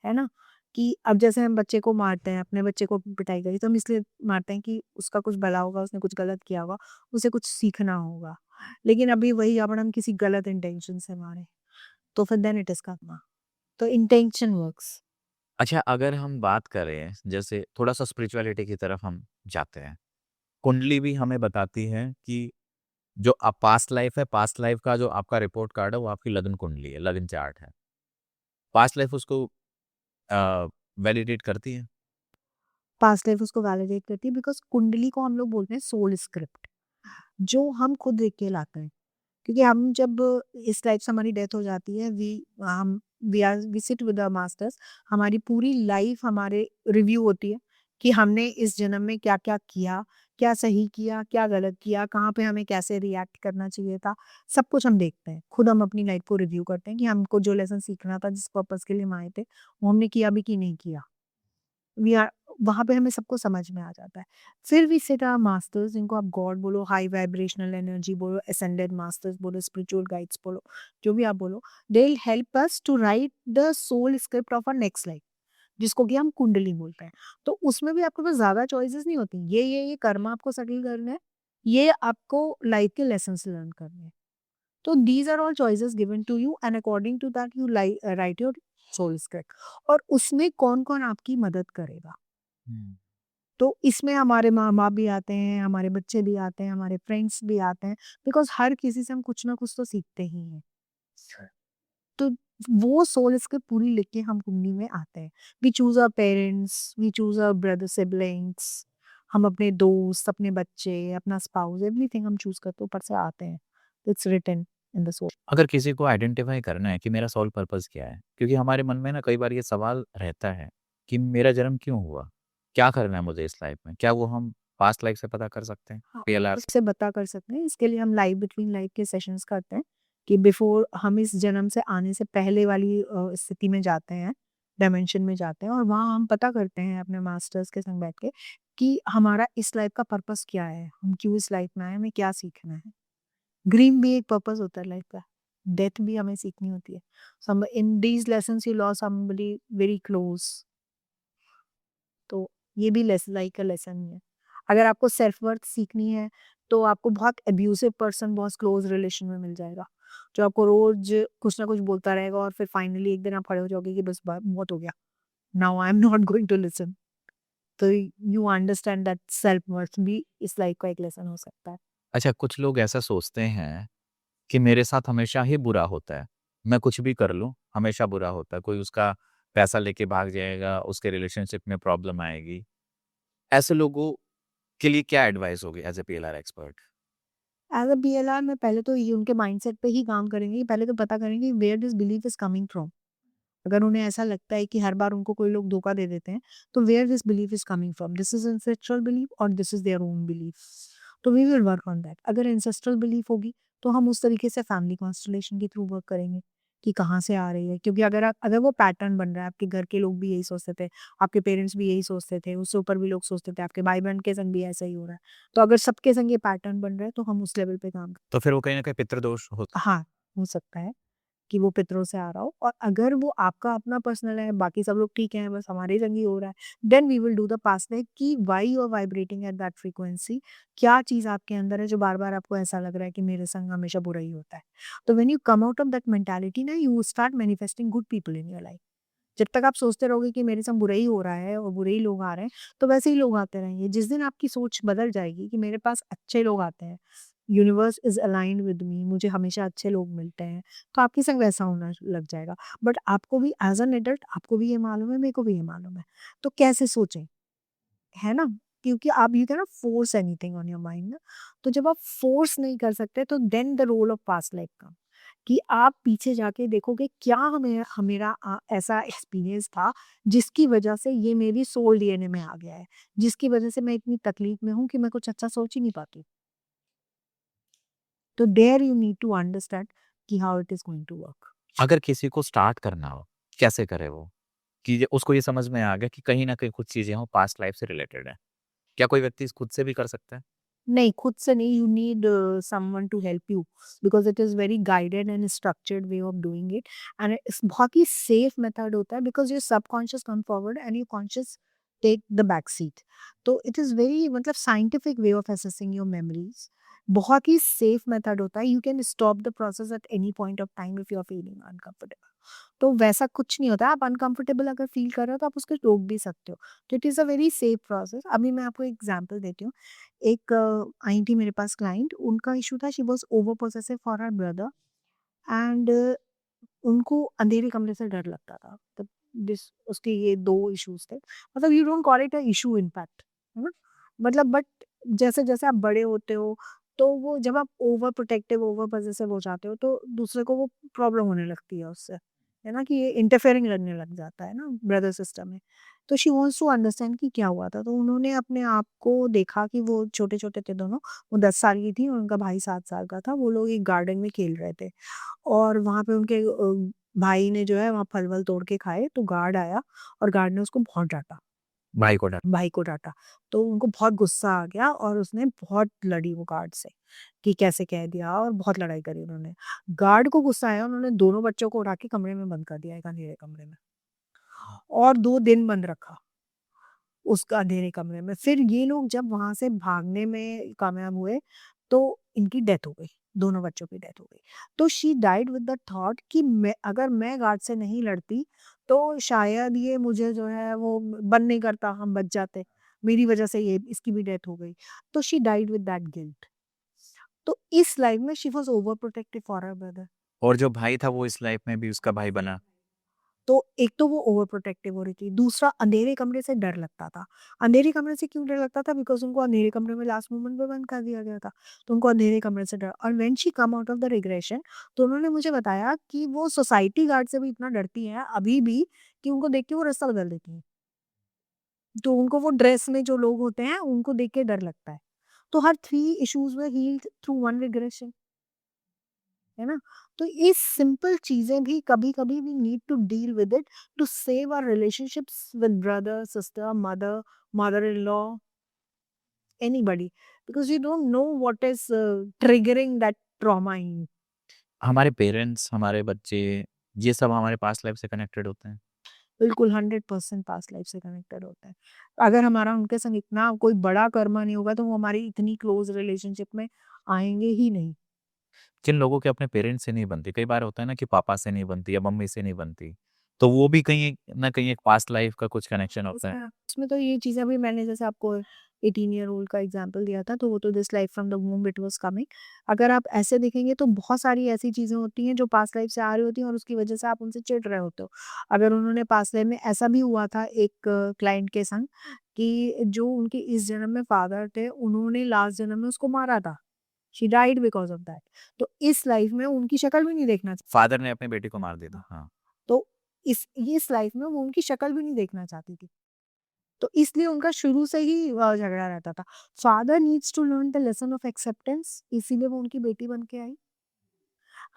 है ना? कि अब जैसे हम बच्चे को मारते हैं, अपने बच्चे को पिटाई करी तो हम इसलिए मारते हैं कि उसका कुछ भला होगा, उसने कुछ गलत किया होगा, उसे कुछ सीखना होगा। लेकिन अभी वही अगर हम किसी गलत इंटेंशन से मारें, तो फिर देन इट इज़ कर्मा। तो इंटेंशन वर्क्स। अच्छा, अगर हम बात करें, जैसे थोड़ा-सा स्पिरिचुअलिटी की तरफ हम जाते हैं। कुंडली भी हमें बताती है कि जो पास्ट लाइफ है, पास्ट लाइफ का जो आपका रिपोर्ट कार्ड है, वो आपकी लगन कुंडली है, लगन चार्ट है। पास्ट लाइफ उसको वैलिडेट करती है। पास्ट लाइफ उसको वैलिडेट करती है बिकॉज़ कुंडली को हम लोग बोलते हैं सोल स्क्रिप्ट, जो हम खुद लिख के लाते हैं। क्योंकि हम जब इस टाइप से हमारी डेथ हो जाती है, we sit with our masters, हमारी पूरी लाइफ हमारे रिव्यू होती है कि हमने इस जन्म में क्या-क्या किया, क्या सही किया, क्या गलत किया, कहाँ पे हमें कैसे रिएक्ट करना चाहिए था, सब कुछ हम देखते हैं। खुद हम अपनी लाइफ को रिव्यू करते हैं कि हमको जो लेसन सीखना था, जिस पर्पज़ के लिए हम आए थे, वो हमने किया भी कि नहीं किया। वी आर वहाँ पे हमें सबको समझ में आ जाता है। फिर वी सेट आवर मास्टर्स, जिनको आप गॉड बोलो, हाई वाइब्रेशनल एनर्जी बोलो, असेंडेड मास्टर्स बोलो, स्पिरिचुअल गाइड्स बोलो, जो भी आप बोलो, they will help us to write the soul script of our next life, जिसको कि हम कुंडली बोलते हैं। तो उसमें भी आपके पास ज़्यादा चॉइसेस नहीं होती। ये कर्म आपको सेटल करना है, ये आपको लाइफ के लेसन्स लर्न करने हैं। तो these are all choices given to you and according to that you write your soul script. और उसमें कौन-कौन आपकी मदद करेगा। हुँ। तो इसमें हमारे माँ-बाप भी आते हैं, हमारे बच्चे भी आते हैं, हमारे फ्रेंड्स भी आते हैं, बिकॉज़ हर किसी से हम कुछ ना कुछ तो सीखते ही हैं। तो वो सोल स्क्रिप्ट पूरी लिख के हम कुंडली में आते हैं। We choose our parents, we choose our brother siblings, हम अपने दोस्त, अपने बच्चे, अपना स्पाउस, एवरीथिंग हम चूज़ करते ऊपर से आते हैं। It's written in the soul. अगर किसी को आइडेंटिफ़ाई करना है कि मेरा सोल पर्पज़ क्या है? क्योंकि हमारे मन में ना कई बार ये सवाल रहता है कि मेरा जन्म क्यों हुआ? क्या करना है मुझे इस लाइफ़ में? क्या वो हम पास्ट लाइफ़ से पता कर सकते हैं? हाँ, पीएलआर से? उससे बता कर सकते हैं। इसके लिए हम लाइव बिटवीन लाइव के सेशंस करते हैं कि बिफोर हम इस जन्म से आने से पहले वाली स्थिति में जाते हैं, डायमेंशन में जाते हैं और वहाँ हम पता करते हैं अपने मास्टर्स के संग बैठ के कि हमारा इस लाइफ का पर्पस क्या है? हम क्यों इस लाइफ में आए? हमें क्या सीखना है? ग्रीन भी एक पर्पस होता है लाइफ का। डेथ भी हमें सीखनी होती है। Some in these lessons you lost somebody very close. तो ये भी लाइक अ लेसन ही है। अगर आपको सेल्फ वर्थ सीखनी है, तो आपको बहुत अब्यूसिव पर्सन बहुत क्लोज रिलेशन में मिल जाएगा, जो आपको रोज कुछ ना कुछ बोलता रहेगा और फिर फाइनली एक दिन आप खड़े हो जाओगे कि बस बहुत हो गया, now I am not going to listen. तो you understand that self worth भी इस लाइफ का एक लेसन हो सकता है। अच्छा, कुछ लोग ऐसा सोचते हैं कि मेरे साथ हमेशा ही बुरा होता है। मैं कुछ भी कर लूँ, हमेशा बुरा होता है। कोई उसका पैसा लेके भाग जाएगा, उसके रिलेशनशिप में प्रॉब्लम आएगी। ऐसे लोगों के लिए क्या एडवाइस होगी as a PLR expert? As a PLR में पहले तो ये उनके माइंडसेट पे ही काम करेंगे, पहले तो पता करेंगे where this belief is coming from. अगर उन्हें ऐसा लगता है कि हर बार उनको कोई लोग धोखा दे देते हैं, तो where this belief is coming from, this is ancestral belief और this is their own belief. तो we will work on that. अगर एंसेस्ट्रल बिलीफ होगी, तो हम उस तरीके से फैमिली कॉन्स्टेलेशन के थ्रू वर्क करेंगे कि कहाँ से आ रही है। क्योंकि अगर वो पैटर्न बन रहा है, आपके घर के लोग भी यही सोचते थे, आपके पेरेंट्स भी यही सोचते थे, उससे ऊपर भी लोग सोचते थे, आपके भाई-बहन के संग भी ऐसा ही हो रहा है। तो अगर सबके संग ये पैटर्न बन रहा है, तो हम उस लेवल पे काम तो फिर वो कहीं न कहीं पितृदोष होता है। हाँ, हो सकता है कि वो पितरों से आ रहा हो, और अगर वो आपका अपना पर्सनल है, बाकी सब लोग ठीक हैं, बस हमारे संग ही हो रहा है, then we will do the past life कि why you are vibrating at that frequency. क्या चीज़ आपके अंदर है जो बार-बार आपको ऐसा लग रहा है कि मेरे संग हमेशा बुरा ही होता है। तो when you come out of that mentality ना, you start manifesting good people in your life. जब तक आप सोचते रहोगे कि मेरे संग बुरा ही हो रहा है और बुरे ही लोग आ रहे हैं, तो वैसे ही लोग आते रहेंगे। जिस दिन आपकी सोच बदल जाएगी कि मेरे पास अच्छे लोग आते हैं, universe is aligned with me, मुझे हमेशा अच्छे लोग मिलते हैं, तो आपके संग वैसा होना लग जाएगा। बट आपको भी एज़ एन एडल्ट आपको भी ये मालूम है, मेरे को भी ये मालूम है। तो कैसे सोचें, है ना? क्योंकि आप you can not force anything on your mind ना। तो जब आप फोर्स नहीं कर सकते, तो then the role of past life come, कि आप पीछे जाके देखोगे क्या मेरा ऐसा एक्सपीरियंस था जिसकी वजह से ये मेरी सोल डीएनए में आ गया है, जिसकी वजह से मैं इतनी तकलीफ में हूँ कि मैं कुछ अच्छा सोच ही नहीं पाती। तो there you need to understand कि how it is going to work. अगर किसी को स्टार्ट करना हो, कैसे करे वो? कि ये उसको ये समझ में आ गया कि कहीं न कहीं कुछ चीज़ें वो पास्ट लाइफ़ से रिलेटेड हैं। क्या कोई व्यक्ति खुद से भी कर सकता है? नहीं, खुद से नहीं, you need someone to help you, because it is very guided and structured way of doing it, and इस बहुत ही सेफ मेथड होता है, because your subconscious come forward and your conscious take the back seat. तो इट इज़ वेरी मतलब scientific way of assessing your memories. बहुत ही सेफ मेथड होता है। You can stop the process at any point of time if you are feeling uncomfortable. तो वैसा कुछ नहीं होता है, आप अनकंफर्टेबल अगर फील कर रहे हो तो आप उसको रोक भी सकते हो। तो it is a very safe process. अभी मैं आपको एग्जांपल देती हूँ। एक आई थी मेरे पास क्लाइंट, उनका इशू था, she was over possessive for her brother, and उनको अंधेरे कमरे से डर लगता था। तब दिस उसके ये 2 इश्यूज़ थे। मतलब you don't call it a issue in fact, है ना? मतलब बट जैसे-जैसे आप बड़े होते हो, तो वो जब आप ओवर प्रोटेक्टिव, ओवर पॉसेसिव हो जाते हो, तो दूसरे को वो प्रॉब्लम होने लगती है उससे, है ना? कि ये इंटरफेयरिंग लगने लग जाता है ना ब्रदर सिस्टर में। तो शी वांट्स टू अंडरस्टैंड कि क्या हुआ था। तो उन्होंने अपने आप को देखा कि वो छोटे-छोटे थे दोनों, वो 10 साल की थी और उनका भाई 7 साल का था। वो लोग एक गार्डन में खेल रहे थे। और वहाँ पे उनके भाई ने जो है वहाँ फल-वल तोड़ के खाए, तो गार्ड आया और गार्ड ने उसको बहुत डाँटा, भाई को डर भाई को डाँटा। तो उनको बहुत गुस्सा आ गया और उसने बहुत लड़ी वो गार्ड से, कि कैसे कह दिया, और बहुत लड़ाई करी उन्होंने। गार्ड को गुस्सा आया, उन्होंने दोनों बच्चों को उठा के कमरे में बंद कर दिया, एक अंधेरे कमरे में, और 2 दिन बंद रखा। उसका अंधेरे कमरे में। फिर ये लोग जब वहाँ से भागने में कामयाब हुए, तो इनकी डेथ हो गई, दोनों बच्चों की डेथ हो गई। तो she died with the thought कि अगर मैं गार्ड से नहीं लड़ती, तो शायद ये मुझे जो है वो बंद नहीं करता, हम बच जाते। मेरी वज़ह से ये इसकी भी डेथ हो गई। तो she died with that guilt. तो इस लाइफ में she was over protective for her brother. और जो भाई था वो इस लाइफ़ में भी उसका भाई बना। तो एक तो वो ओवर प्रोटेक्टिव हो रही थी, दूसरा अंधेरे कमरे से डर लगता था। अंधेरे कमरे से क्यों डर लगता था? बिकॉज़ उनको अंधेरे कमरे में लास्ट मोमेंट पे बंद कर दिया गया था। तो उनको अंधेरे कमरे से डर, और when she come out of the regression, तो उन्होंने मुझे बताया कि वो सोसाइटी गार्ड से भी इतना डरती हैं अभी भी, कि उनको देख के वो रास्ता बदल देती हैं। तो उनको वो ड्रेस में जो लोग होते हैं, उनको देख के डर लगता है। तो her 3 issues were healed through one regression. है ना? तो ये सिंपल चीज़ें भी कभी-कभी we need to deal with it to save our relationships with brother, sister, mother, mother in law, anybody, because you don't know what is triggering that trauma in. हमारे पेरेंट्स, हमारे बच्चे, ये सब हमारे पास्ट लाइफ़ से कनेक्टेड होते हैं। बिल्कुल 100% पास्ट लाइफ से कनेक्टेड होता है। अगर हमारा उनके संग इतना कोई बड़ा कर्मा नहीं होगा, तो वो हमारी इतनी क्लोज़ रिलेशनशिप में आएँगे ही नहीं। जिन लोगों के अपने पेरेंट्स से नहीं बनती, कई बार होता है ना कि पापा से नहीं बनती या मम्मी से नहीं बनती, तो वो भी कहीं न कहीं एक पास्ट लाइफ़ का कुछ कनेक्शन होता है। उसमें तो ये चीज़ें अभी मैंने जैसे आपको 18 ईयर ओल्ड का एग्जांपल दिया था, तो वो तो this life from the womb it was coming. अगर आप ऐसे देखेंगे तो बहुत सारी ऐसी चीज़ें होती हैं जो पास्ट लाइफ से आ रही होती हैं और उसकी वजह से आप उनसे चिढ़ रहे होते हो। अगर उन्होंने पास्ट लाइफ में, ऐसा भी हुआ था एक क्लाइंट के संग, कि जो उनके इस जन्म में फादर थे, उन्होंने लास्ट जन्म में उसको मारा था। She died because of that. तो इस लाइफ में उनकी शक्ल भी नहीं देखना फादर ने अपनी बेटी को मार दिया था। हाँ। तो इस लाइफ में वो उनकी शक्ल भी नहीं देखना चाहती थी। तो इसलिए उनका शुरू से ही झगड़ा रहता था। Father needs to learn the lesson of acceptance, इसीलिए वो उनकी बेटी बन के आई।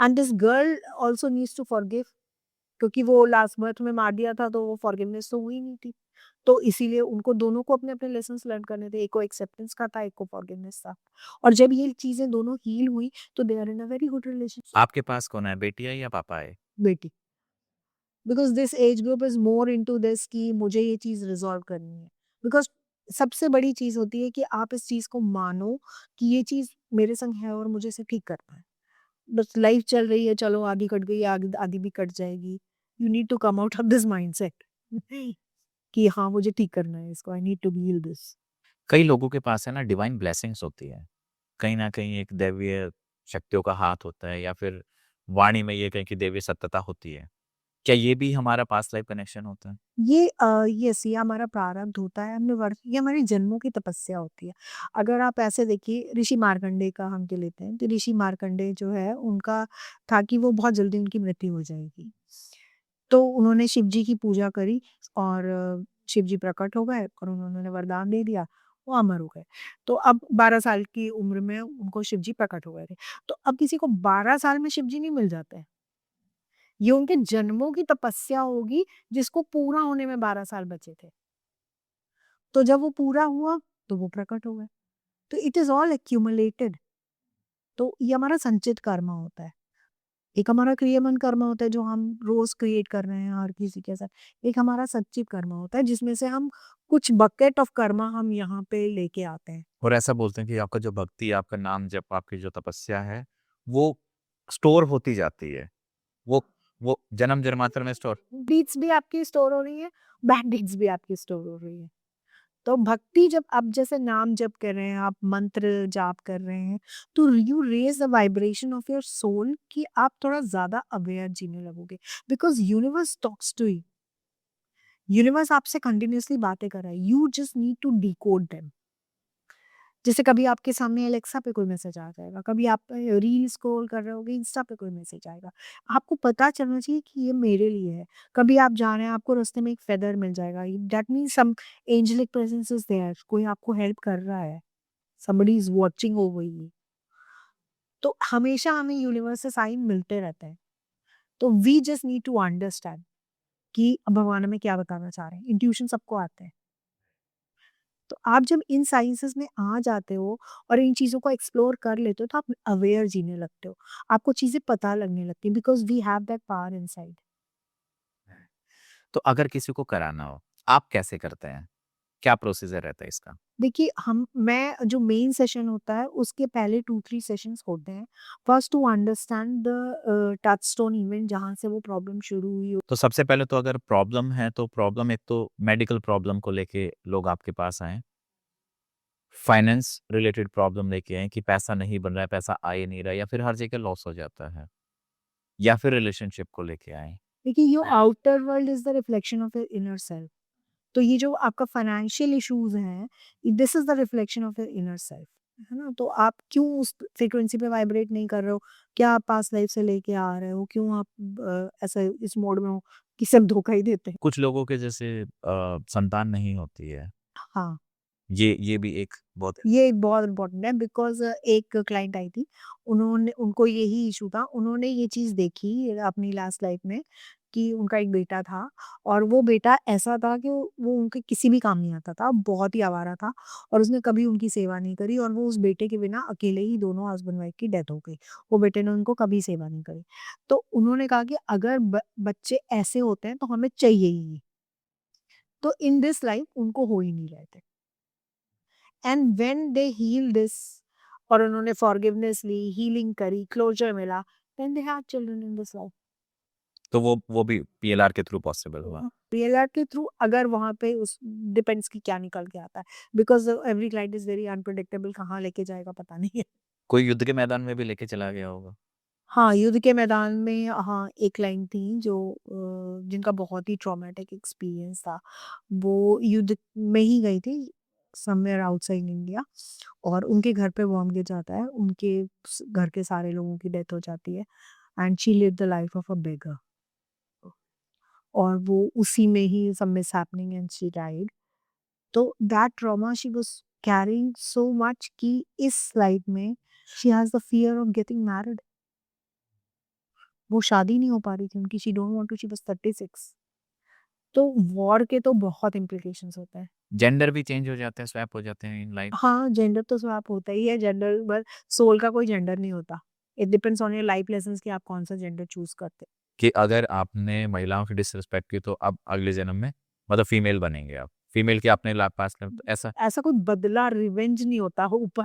And this girl also needs to forgive, क्योंकि वो लास्ट बर्थ में मार दिया था तो वो फॉरगिवनेस तो हुई नहीं थी। तो इसीलिए उनको दोनों को अपने-अपने लेसन्स लर्न करने थे। एक को एक्सेप्टेंस का था, एक को फॉरगिवनेस था। और जब ये चीज़ें दोनों हील हुई तो they are in a very good relationship. आपके पास कौन है, बेटी आई या पापा आए? बेटी, because this age group is more into this कि मुझे ये चीज़ रिज़ॉल्व करनी है। बिकॉज़ सबसे बड़ी चीज़ होती है कि आप इस चीज़ को मानो कि ये चीज़ मेरे संग है और मुझे इसे ठीक करना है। बस लाइफ चल रही है, चलो आधी कट गई, आधी भी कट जाएगी। You need to come out of this mindset कि हाँ, मुझे ठीक करना है इसको, I need to heal this. कई लोगों के पास है ना डिवाइन ब्लेसिंग्स होती है। कहीं न कहीं एक दैवीय शक्तियों का हाथ होता है या फिर वाणी में ये कहें कि दैवीय सत्ता होती है। क्या ये भी हमारा पास्ट लाइफ कनेक्शन होता है? यस, ये हमारा प्रारब्ध होता है, हमने वर्ष ये हमारी जन्मों की तपस्या होती है। अगर आप ऐसे देखिए ऋषि मार्कंडेय का हम जो लेते हैं, तो ऋषि मार्कंडेय जो है उनका था कि वो बहुत जल्दी उनकी मृत्यु हो जाएगी। तो उन्होंने शिव जी की पूजा करी और शिव जी प्रकट हो गए और उन्होंने वरदान दे दिया, वो अमर हो गए। तो अब 12 साल की उम्र में उनको शिव जी प्रकट हो गए थे। तो अब किसी को 12 साल में शिव जी नहीं मिल जाते हैं। ये उनके जन्मों की तपस्या होगी जिसको पूरा होने में 12 साल बचे थे। तो जब वो पूरा हुआ तो वो प्रकट हो गए। तो इट इज़ ऑल एक्यूमुलेटेड। तो ये हमारा संचित कर्म होता है। एक हमारा क्रियमन कर्म होता है जो हम रोज़ क्रिएट कर रहे हैं हर किसी के साथ। एक हमारा संचित कर्म होता है जिसमें से हम कुछ बकेट ऑफ कर्मा हम यहाँ पे लेके आते हैं। और ऐसा बोलते हैं कि आपका जो भक्ति, आपका नाम जप, आपकी जो तपस्या है, वो स्टोर होती जाती है। वो वो जन्म-जन्मांतर में स्टोर। डीड्स भी आपकी स्टोर हो रही है, बैड डीड्स भी आपकी स्टोर हो रही है। तो भक्ति जब आप जैसे नाम जप कर रहे हैं, आप मंत्र जाप कर रहे हैं, तो you raise the vibration of your soul कि आप थोड़ा ज़्यादा अवेयर जीने लगोगे। Because universe talks to you. Universe आपसे कंटिन्यूअसली बातें कर रहा है। You just need to decode them. जैसे कभी आपके सामने एलेक्सा पे कोई मैसेज आ जाएगा, कभी आप रील स्क्रॉल कर रहे होगे, इंस्टा पे कोई मैसेज आएगा। आपको पता चलना चाहिए कि ये मेरे लिए है। कभी आप जा रहे हैं, आपको रास्ते में एक फेदर मिल जाएगा, that means some angelic presence is there, कोई आपको हेल्प कर रहा है। Somebody is watching over you. तो हमेशा हमें यूनिवर्स से साइन मिलते रहते हैं। तो we just need to understand कि भगवान हमें क्या बताना चाह रहे हैं। इंट्यूशन सबको आते हैं। तो आप जब इन साइंसेस में आ जाते हो और इन चीज़ों को एक्सप्लोर कर लेते हो तो आप अवेयर जीने लगते हो। आपको चीज़ें पता लगने लगती हैं because we have that power inside. तो अगर किसी को कराना हो, आप कैसे करते हैं? क्या प्रोसीजर रहता है इसका? देखिए हम मैं जो मेन सेशन होता है उसके पहले 2-3 सेशंस होते हैं। First to understand the touchstone event जहाँ से वो प्रॉब्लम शुरू हुई हो। तो सबसे पहले तो अगर प्रॉब्लम है, तो प्रॉब्लम एक तो मेडिकल प्रॉब्लम को लेके लोग आपके पास आएँ। फाइनेंस रिलेटेड प्रॉब्लम लेके आएँ कि पैसा नहीं बन रहा है, पैसा आ ही नहीं रहा है या फिर हर जगह लॉस हो जाता है। या फिर रिलेशनशिप को लेके आएँ। देखिए your outer world is the reflection of your inner self. तो ये जो आपका फाइनेंशियल इश्यूज़ हैं, this is the reflection of your inner self, है ना? तो आप क्यों उस फ्रीक्वेंसी पे वाइब्रेट नहीं कर रहे हो? क्या आप पास्ट लाइफ से लेके आ रहे हो? क्यों आप ऐसा इस मोड में हो कि सब धोखा ही देते हैं? कुछ लोगों के जैसे संतान नहीं होती है। हाँ, ये भी एक बहुत। ये बहुत इम्पोर्टेंट है बिकॉज़ एक क्लाइंट आई थी, उन्होंने उनको यही इश्यू था, उन्होंने ये चीज़ देखी अपनी लास्ट लाइफ में कि उनका एक बेटा था और वो बेटा ऐसा था कि वो उनके किसी भी काम नहीं आता था, बहुत ही आवारा था और उसने कभी उनकी सेवा नहीं करी और वो उस बेटे के बिना अकेले ही दोनों हस्बैंड वाइफ की डेथ हो गई। वो बेटे ने उनको कभी सेवा नहीं करी। तो उन्होंने कहा कि अगर बच्चे ऐसे होते हैं तो हमें चाहिए ही नहीं। तो इन दिस लाइफ उनको हो ही नहीं रहे थे। And when they heal this और उन्होंने फॉरगिवनेस ली, हीलिंग करी, क्लोजर मिला, then they had children in this life. तो वो भी पीएलआर के थ्रू पॉसिबल हुआ। पीएलआर के थ्रू अगर वहाँ पे उस डिपेंड्स कि क्या निकल के आता है because every client is very unpredictable, कहाँ लेके जाएगा पता नहीं है। कोई युद्ध के मैदान में भी लेके चला गया होगा। हाँ, युद्ध के मैदान में हाँ, एक क्लाइंट थी जो जिनका बहुत ही ट्रॉमेटिक एक्सपीरियंस था। वो युद्ध में ही गई थी, समवेयर आउटसाइड इंडिया, और उनके घर पे बॉम्ब गिर जाता है, उनके घर के सारे लोगों की डेथ हो जाती है, and she live the life of a beggar, और वो उसी में ही सब mishappening and she died. तो that trauma she was carrying so much कि इस लाइफ में she has the fear of getting married. वो शादी नहीं हो पा रही थी उनकी, she don't want to, she was 36। तो वॉर के तो बहुत इम्प्लीकेशंस होते हैं। जेंडर भी चेंज हो जाते हैं, स्वैप हो जाते हैं इन लाइफ? हाँ, जेंडर तो स्वैप होता ही है, जेंडर बस सोल का कोई जेंडर नहीं होता। It depends on your life lessons कि आप कौन-सा जेंडर चूज़ करते हैं। कि अगर आपने महिलाओं की डिसरिस्पेक्ट की तो अब अगले जन्म में मतलब फीमेल बनेंगे आप। फीमेल की आपने ला पास कर ऐसा? ऐसा कोई बदला, रिवेंज नहीं होता हो ऊपर।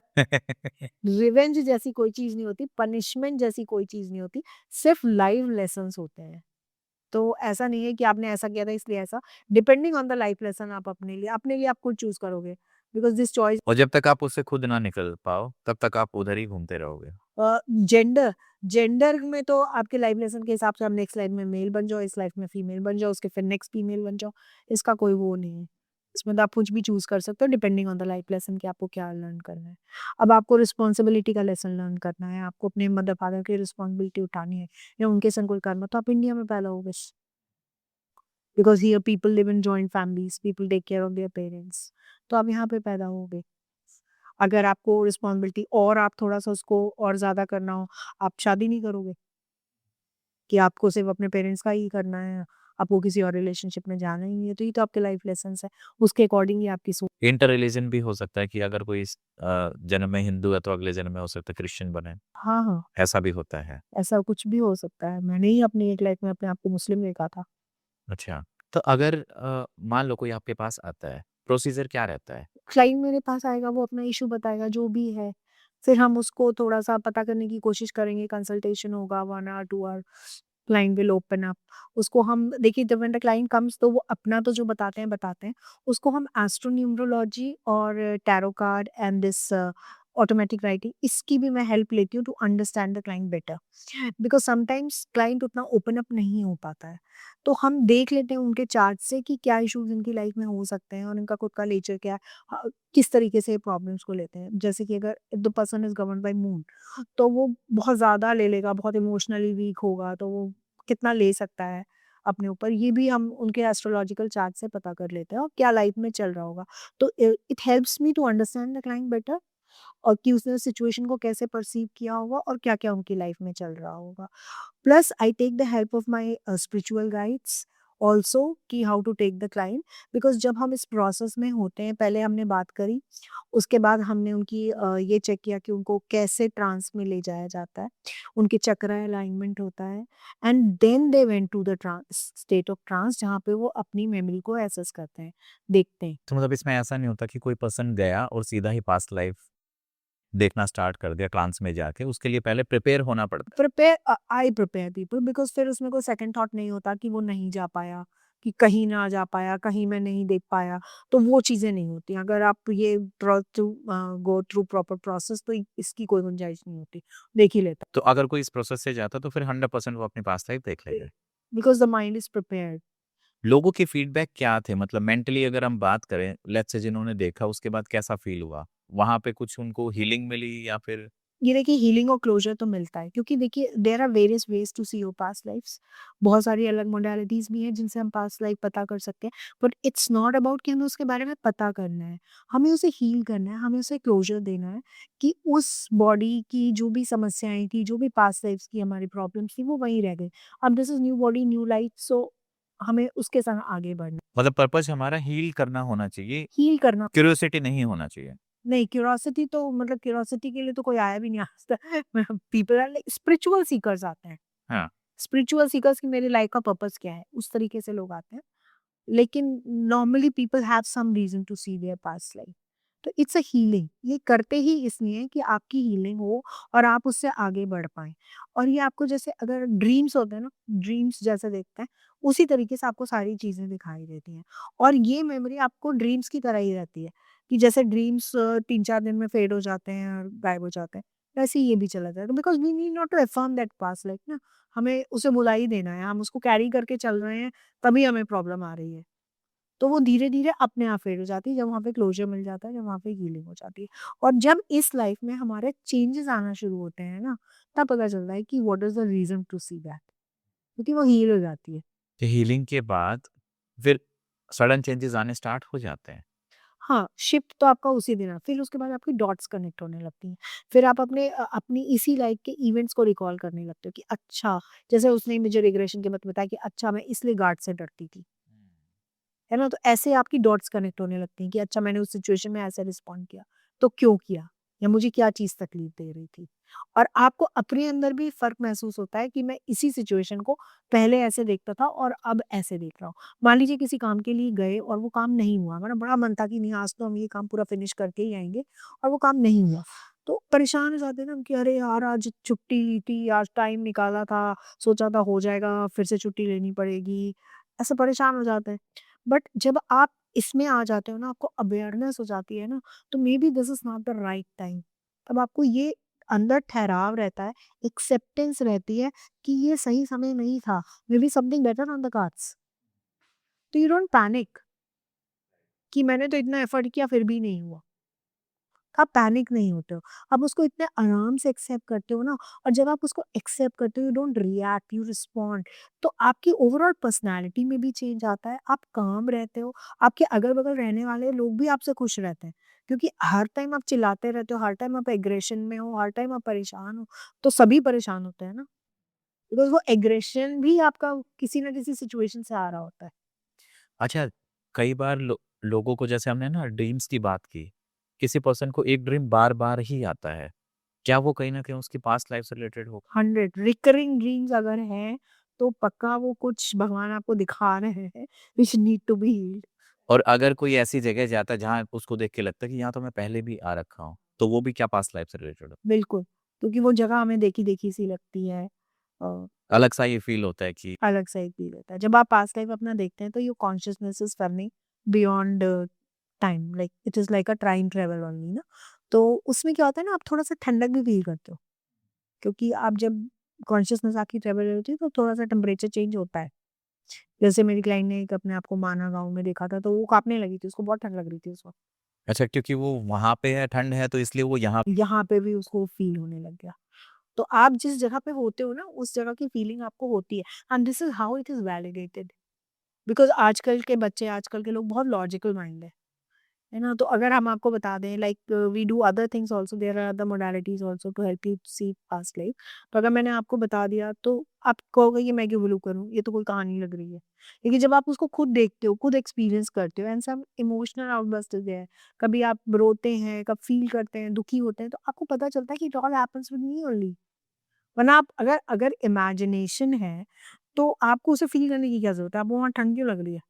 रिवेंज जैसी कोई चीज़ नहीं होती, पनिशमेंट जैसी कोई चीज़ नहीं होती, सिर्फ लाइफ लेसन्स होते हैं। तो ऐसा नहीं है कि आपने ऐसा किया था इसलिए ऐसा, depending on the life lesson आप अपने लिए आप खुद चूज़ करोगे, बिकॉज़ दिस चॉइस और जब तक आप उससे खुद ना निकल पाओ, तब तक आप उधर ही घूमते रहोगे। जेंडर जेंडर में तो आपके लाइफ लेसन के हिसाब से आप नेक्स्ट लाइफ में मेल बन जाओ, इस लाइफ में फीमेल बन जाओ, उसके फिर नेक्स्ट फीमेल बन जाओ, इसका कोई वो नहीं है। इसमें तो आप कुछ भी चूज़ कर सकते हो depending on the life lesson कि आपको क्या लर्न करना है। अब आपको रिस्पॉन्सिबिलिटी का लेसन लर्न करना है, आपको अपने मदर-फादर की रिस्पॉन्सिबिलिटी उठानी है या उनके संग कोई कर्म, तो आप इंडिया में पैदा हो बस। Because here people live in joint families, people take care of their parents, तो आप यहाँ पे पैदा होगे। अगर आपको रिस्पॉन्सिबिलिटी और आप थोड़ा-सा उसको और ज़्यादा करना हो, आप शादी नहीं करोगे कि आपको सिर्फ़ अपने पेरेंट्स का ही करना है, आपको किसी और रिलेशनशिप में जाना ही नहीं है, तो ये तो आपके लाइफ लेसन्स हैं, उसके अकॉर्डिंग ही आपकी सोच। इंटर रिलीजन भी हो सकता है कि अगर कोई जन्म में हिंदू है तो अगले जन्म में हो सकता है क्रिश्चियन बने। हाँ, हाँ, ऐसा भी होता है। ऐसा कुछ भी हो सकता है। मैंने ही अपनी एक लाइफ में अपने आप को मुस्लिम देखा था। अच्छा, तो अगर मान लो कोई आपके पास आता है, प्रोसीजर क्या रहता है? क्लाइंट मेरे पास आएगा, वो अपना इश्यू बताएगा जो भी है, फिर हम उसको थोड़ा-सा पता करने की कोशिश करेंगे, कंसल्टेशन होगा 1 hour, 2 hour, client will open up. उसको हम देखिए, जब व्हेन द क्लाइंट कम्स तो वो अपना तो जो बताते हैं, उसको हम एस्ट्रोन्यूमरोलॉजी और tarot card and this automatic writing, इसकी भी मैं हेल्प लेती हूँ to understand the client better, because sometimes client उतना ओपन अप नहीं हो पाता है। तो हम देख लेते हैं उनके चार्ट से कि क्या इश्यूज़ इनकी लाइफ में हो सकते हैं और इनका खुद का नेचर क्या है, किस तरीके से प्रॉब्लम्स को लेते हैं। जैसे कि अगर if the person is governed bye moon, तो वो बहुत ज़्यादा ले लेगा, बहुत इमोशनली वीक होगा, तो वो कितना ले सकता है अपने ऊपर, ये भी हम उनके एस्ट्रोलॉजिकल चार्ट से पता कर लेते हैं और क्या लाइफ में चल रहा होगा। तो it helps me to understand the client better, और कि उसने सिचुएशन को कैसे परसीव किया होगा और क्या-क्या उनकी लाइफ में चल रहा होगा। Plus I take the help of my spiritual guides also, कि how to take the client, because जब हम इस प्रोसेस में होते हैं, पहले हमने बात करी, उसके बाद हमने उनकी ये चेक किया कि उनको कैसे ट्रांस में ले जाया जाता है, उनके चक्र अलाइनमेंट होता है, and then they went to the trance state of trance, जहाँ पे वो अपनी मेमोरी को एसेस करते हैं, देखते हैं। तो मतलब इसमें ऐसा नहीं होता कि कोई पर्सन गया और सीधा ही पास्ट लाइफ देखना स्टार्ट कर दिया ट्रांस में जाके, उसके लिए पहले प्रिपेयर होना पड़ता है। आई प्रिपेयर पीपल, बिकॉज़ फिर उसमें कोई सेकंड थॉट नहीं होता कि वो नहीं जा पाया, कि कहीं ना जा पाया, कहीं मैं नहीं देख पाया, तो वो चीज़ें नहीं होती। अगर आप ये गो थ्रू प्रॉपर प्रोसेस, तो इसकी कोई गुंजाइश नहीं होती, देख ही लेता तो अगर कोई इस प्रोसेस से जाता तो फिर 100% वो अपनी पास्ट लाइफ देख लेगा। है, because the mind is prepared. लोगों के फीडबैक क्या थे? मतलब मेंटली अगर हम बात करें, लेट्स से जिन्होंने देखा उसके बाद कैसा फील हुआ? वहाँ पे कुछ उनको हीलिंग मिली या फिर ये देखिए, हीलिंग और क्लोज़र तो मिलता है, क्योंकि देखिए there are various ways to see your past lives. बहुत सारी अलग मोडालिटीज़ भी हैं जिनसे हम पास्ट लाइफ़ पता कर सकते हैं, बट इट्स नॉट अबाउट कि हमें उसके बारे में पता करना है। हमें उसे हील करना है, हमें उसे क्लोज़र देना है कि उस बॉडी की जो भी समस्याएँ थी, जो भी पास्ट लाइफ़्स की हमारी प्रॉब्लम्स थी, वो वहीं रह गई। अब this is new body, new life, so हमें उसके संग आगे बढ़ना है। मतलब पर्पस हमारा हील करना होना चाहिए, हील करना क्यूरियोसिटी नहीं होना चाहिए। नहीं, क्यूरियोसिटी तो मतलब क्यूरियोसिटी के लिए तो कोई आया भी नहीं आज तक। People are like spiritual seekers आते हैं। हाँ, स्पिरिचुअल सीकर्स कि मेरी लाइफ का पर्पस क्या है, उस तरीके से लोग आते हैं। लेकिन normally people have some reason to see their past life. तो इट्स अ हीलिंग, ये करते ही इसलिए कि आपकी हीलिंग हो और आप उससे आगे बढ़ पाएँ। और ये आपको जैसे अगर ड्रीम्स होते हैं ना, ड्रीम्स जैसे देखते हैं, उसी तरीके से आपको सारी चीज़ें दिखाई देती हैं। और ये मेमोरी आपको ड्रीम्स की तरह ही रहती है, कि जैसे ड्रीम्स 3-4 दिन में फेड हो जाते हैं और गायब हो जाते हैं, वैसे ही ये भी चला जाएगा, because we need not to affirm that past life ना, हमें उसे भुला ही देना है, हम उसको कैरी करके चल रहे हैं, तभी हमें प्रॉब्लम आ रही है। तो वो धीरे-धीरे अपने आप फेड हो जाती है, जब वहाँ पे क्लोज़र मिल जाता है, जब वहाँ पे हीलिंग हो जाती है। और जब इस लाइफ में हमारे चेंजेस आना शुरू होते हैं ना, तब पता चलता है कि what is the reason to see that, क्योंकि वो हील हो जाती है। कि हीलिंग के बाद फिर सडन चेंजेस आने स्टार्ट हो जाते हैं। हाँ, शिफ्ट तो आपका उसी दिन है, फिर उसके बाद आपकी डॉट्स कनेक्ट होने लगती हैं। फिर आप अपनी इसी लाइफ के इवेंट्स को रिकॉल करने लगते हो कि अच्छा, जैसे उसने मुझे रिग्रेशन के वक़्त बताया कि अच्छा मैं इसलिए गार्ड से डरती थी। है ना? तो ऐसे आपकी डॉट्स कनेक्ट होने लगती हैं कि अच्छा मैंने उस सिचुएशन में ऐसे रिस्पॉन्ड किया, तो क्यों किया? या मुझे क्या चीज़ तकलीफ दे रही थी? और आपको अपने अंदर भी फ़र्क महसूस होता है कि मैं इसी सिचुएशन को पहले ऐसे देखता था और अब ऐसे देख रहा हूँ। मान लीजिए किसी काम के लिए गए और वो काम नहीं हुआ, हमारा बड़ा मन था कि नहीं आज तो हम ये काम पूरा फिनिश करके ही आएँगे और वो काम नहीं हुआ। तो परेशान हो जाते हैं ना हम कि अरे यार! आज छुट्टी ली थी, आज टाइम निकाला था, सोचा था हो जाएगा, फिर से छुट्टी लेनी पड़ेगी। ऐसे परेशान हो जाते हैं। बट जब आप इसमें आ जाते हो ना, आपको अवेयरनेस हो जाती है ना, तो may be this is not the right time. तब आपको ये अंदर ठहराव रहता है, एक्सेप्टेंस रहती है कि ये सही समय नहीं था, may be something better on the cards. तो यू डोंट पैनिक कि मैंने तो इतना एफर्ट किया फिर भी नहीं हुआ। आप पैनिक नहीं होते हो। आप उसको इतने आराम से एक्सेप्ट करते हो ना, और जब आप उसको एक्सेप्ट करते हो, you don't react, you respond. तो आपकी ओवरऑल पर्सनैलिटी में भी चेंज आता है, आप काम रहते हो, आपके अगल-बगल रहने वाले लोग भी आपसे खुश रहते हैं। क्योंकि हर टाइम आप चिल्लाते रहते हो, हर टाइम आप एग्रेशन में हो, हर टाइम आप परेशान हो, तो सभी परेशान होते हैं ना। बिकॉज़ वो एग्रेशन भी आपका किसी न किसी सिचुएशन से आ रहा होता है। अच्छा, कई बार लोगों को जैसे हमने ना ड्रीम्स की बात की, किसी पर्सन को एक ड्रीम बार-बार ही आता है। क्या वो कहीं न कहीं उसकी पास्ट लाइफ से रिलेटेड हो? 100 रिकरिंग ड्रीम्स अगर हैं, तो पक्का वो कुछ भगवान आपको दिखा रहे हैं which need to be healed. और अगर कोई ऐसी जगह जाता है जहाँ उसको देख के लगता है कि यहाँ तो मैं पहले भी आ रखा हूँ, तो वो भी क्या पास्ट लाइफ से रिलेटेड हो? बिल्कुल, क्योंकि वो जगह हमें देखी-देखी सी लगती है। अ, अलग-सा ये फ़ील होता है कि अलग सा एक फ़ील होता है। जब आप पास्ट लाइफ अपना देखते हैं तो your consciousness is turning beyond time, like it is like a time travel only ना। तो उसमें क्या होता है ना, आप थोड़ा-सा ठंडक भी फ़ील करते हो, क्योंकि आप जब कॉन्शसनेस आपकी ट्रैवल होती है तो थोड़ा-सा टेम्परेचर चेंज होता है। जैसे मेरी क्लाइंट ने एक अपने आप को माना गाँव में देखा था, तो वो काँपने लगी थी, उसको बहुत ठंड लग रही थी उस वक़्त। अच्छा क्योंकि वो वहाँ पे है, ठंड है तो इसलिए वो यहाँ यहाँ पे भी उसको फ़ील होने लग गया। तो आप जिस जगह पे होते हो ना, उस जगह की फ़ीलिंग आपको होती है, and this is how it is validated. Because आजकल के बच्चे, आजकल के लोग बहुत लॉजिकल माइंड है ना? तो अगर हम आपको बता दें, like we do other things also, there are other modalities also to help you see past life. तो अगर मैंने आपको बता दिया तो आप कहोगे कि मैं क्यों बिलीव करूँ? ये तो कोई कहानी लग रही है। लेकिन जब आप उसको खुद देखते हो, खुद एक्सपीरियंस करते हो, and some emotional outburst is there. कभी आप रोते हैं, कब फ़ील करते हैं, दुखी होते हैं, तो आपको पता चलता है कि it all happens with me only. वरना आप अगर अगर इमेजिनेशन है, तो आपको उसे फ़ील करने की क्या ज़रूरत है? आपको वहाँ ठंड क्यों लग रही है?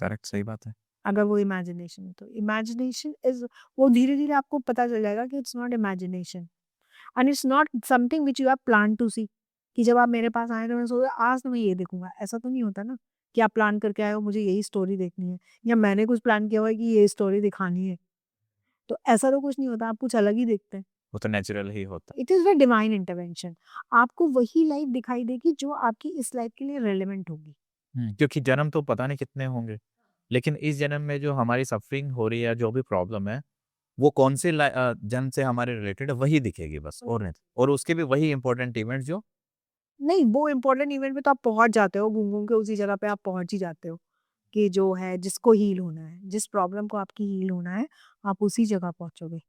करेक्ट सही बात है। अगर वो इमेजिनेशन है तो। इमेजिनेशन इज़, वो धीरे-धीरे आपको पता चल जाएगा कि it's not imagination and it's not something which you have planned to see, कि जब आप मेरे पास आए तो मैंने सोचा आज तो मैं ये देखूँगा। ऐसा तो नहीं होता ना कि आप प्लान करके आए हो मुझे यही स्टोरी देखनी है, या मैंने कुछ प्लान किया हुआ है कि ये स्टोरी दिखानी है। तो ऐसा तो कुछ नहीं होता, आप कुछ अलग ही देखते हैं। वो तो नेचुरल ही होता it is the divine intervention. आपको वही लाइफ़ दिखाई देगी जो आपकी इस लाइफ़ के लिए रिलेवेंट होगी। है। क्योंकि जन्म तो पता नहीं कितने होंगे, लेकिन इस जन्म में जो हमारी सफ़रिंग हो रही है, जो भी प्रॉब्लम है, वो कौन से जन्म से हमारे रिलेटेड है वही दिखेगी बस और नहीं। और उसके भी वही इम्पोर्टेंट इवेंट्स जो नहीं, वो इम्पोर्टेंट इवेंट में तो आप पहुँच जाते हो, घूम-घूम के उसी जगह पे आप पहुँच ही जाते हो, कि जो है जिसको हील होना है, जिस प्रॉब्लम को आपकी हील होना है, आप उसी जगह पहुँचोगे।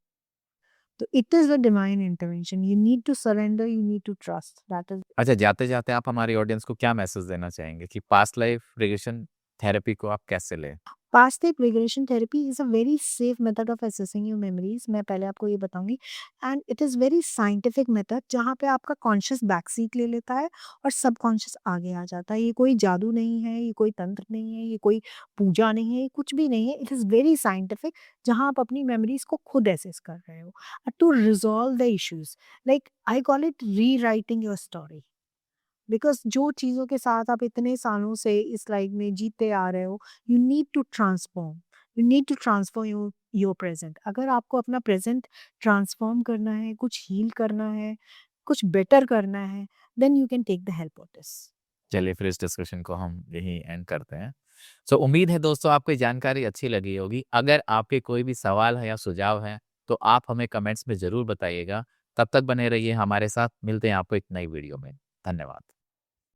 तो it is a divine intervention, you need to surrender, you need to trust, that is. अच्छा जाते-जाते आप हमारी ऑडियंस को क्या मैसेज देना चाहेंगे कि पास्ट लाइफ रिग्रेशन थेरेपी को आप कैसे लें? Past life regression therapy is a very safe method of assessing your memories, मैं पहले आपको ये बताऊँगी, and it is very scientific method जहाँ पे आपका कॉन्शियस बैक सीट ले लेता है और सबकॉन्शियस आगे आ जाता है। ये कोई जादू नहीं है, ये कोई तंत्र नहीं है, ये कोई पूजा नहीं है, ये कुछ भी नहीं है। इट इज़ वेरी साइंटिफिक, जहाँ आप अपनी मेमोरीज़ को खुद असेस कर रहे हो to resolve the issues, like I call it rewriting your story. Because जो चीज़ों के साथ आप इतने सालों से इस लाइफ में जीते आ रहे हो, you need to transform, you need to transform your present. अगर आपको अपना प्रेज़ेंट ट्रांसफॉर्म करना है, कुछ हील करना है, कुछ बेटर करना है, then you can take the help of this. चलिए फिर इस डिस्कशन को हम यहीं एंड करते हैं। सो उम्मीद है दोस्तों आपको ये जानकारी अच्छी लगी होगी। अगर आपके कोई भी सवाल है या सुझाव है तो आप हमें कमेंट्स में ज़रूर बताइएगा। तब तक बने रहिए हमारे साथ, मिलते हैं आपको एक नई वीडियो में। धन्यवाद।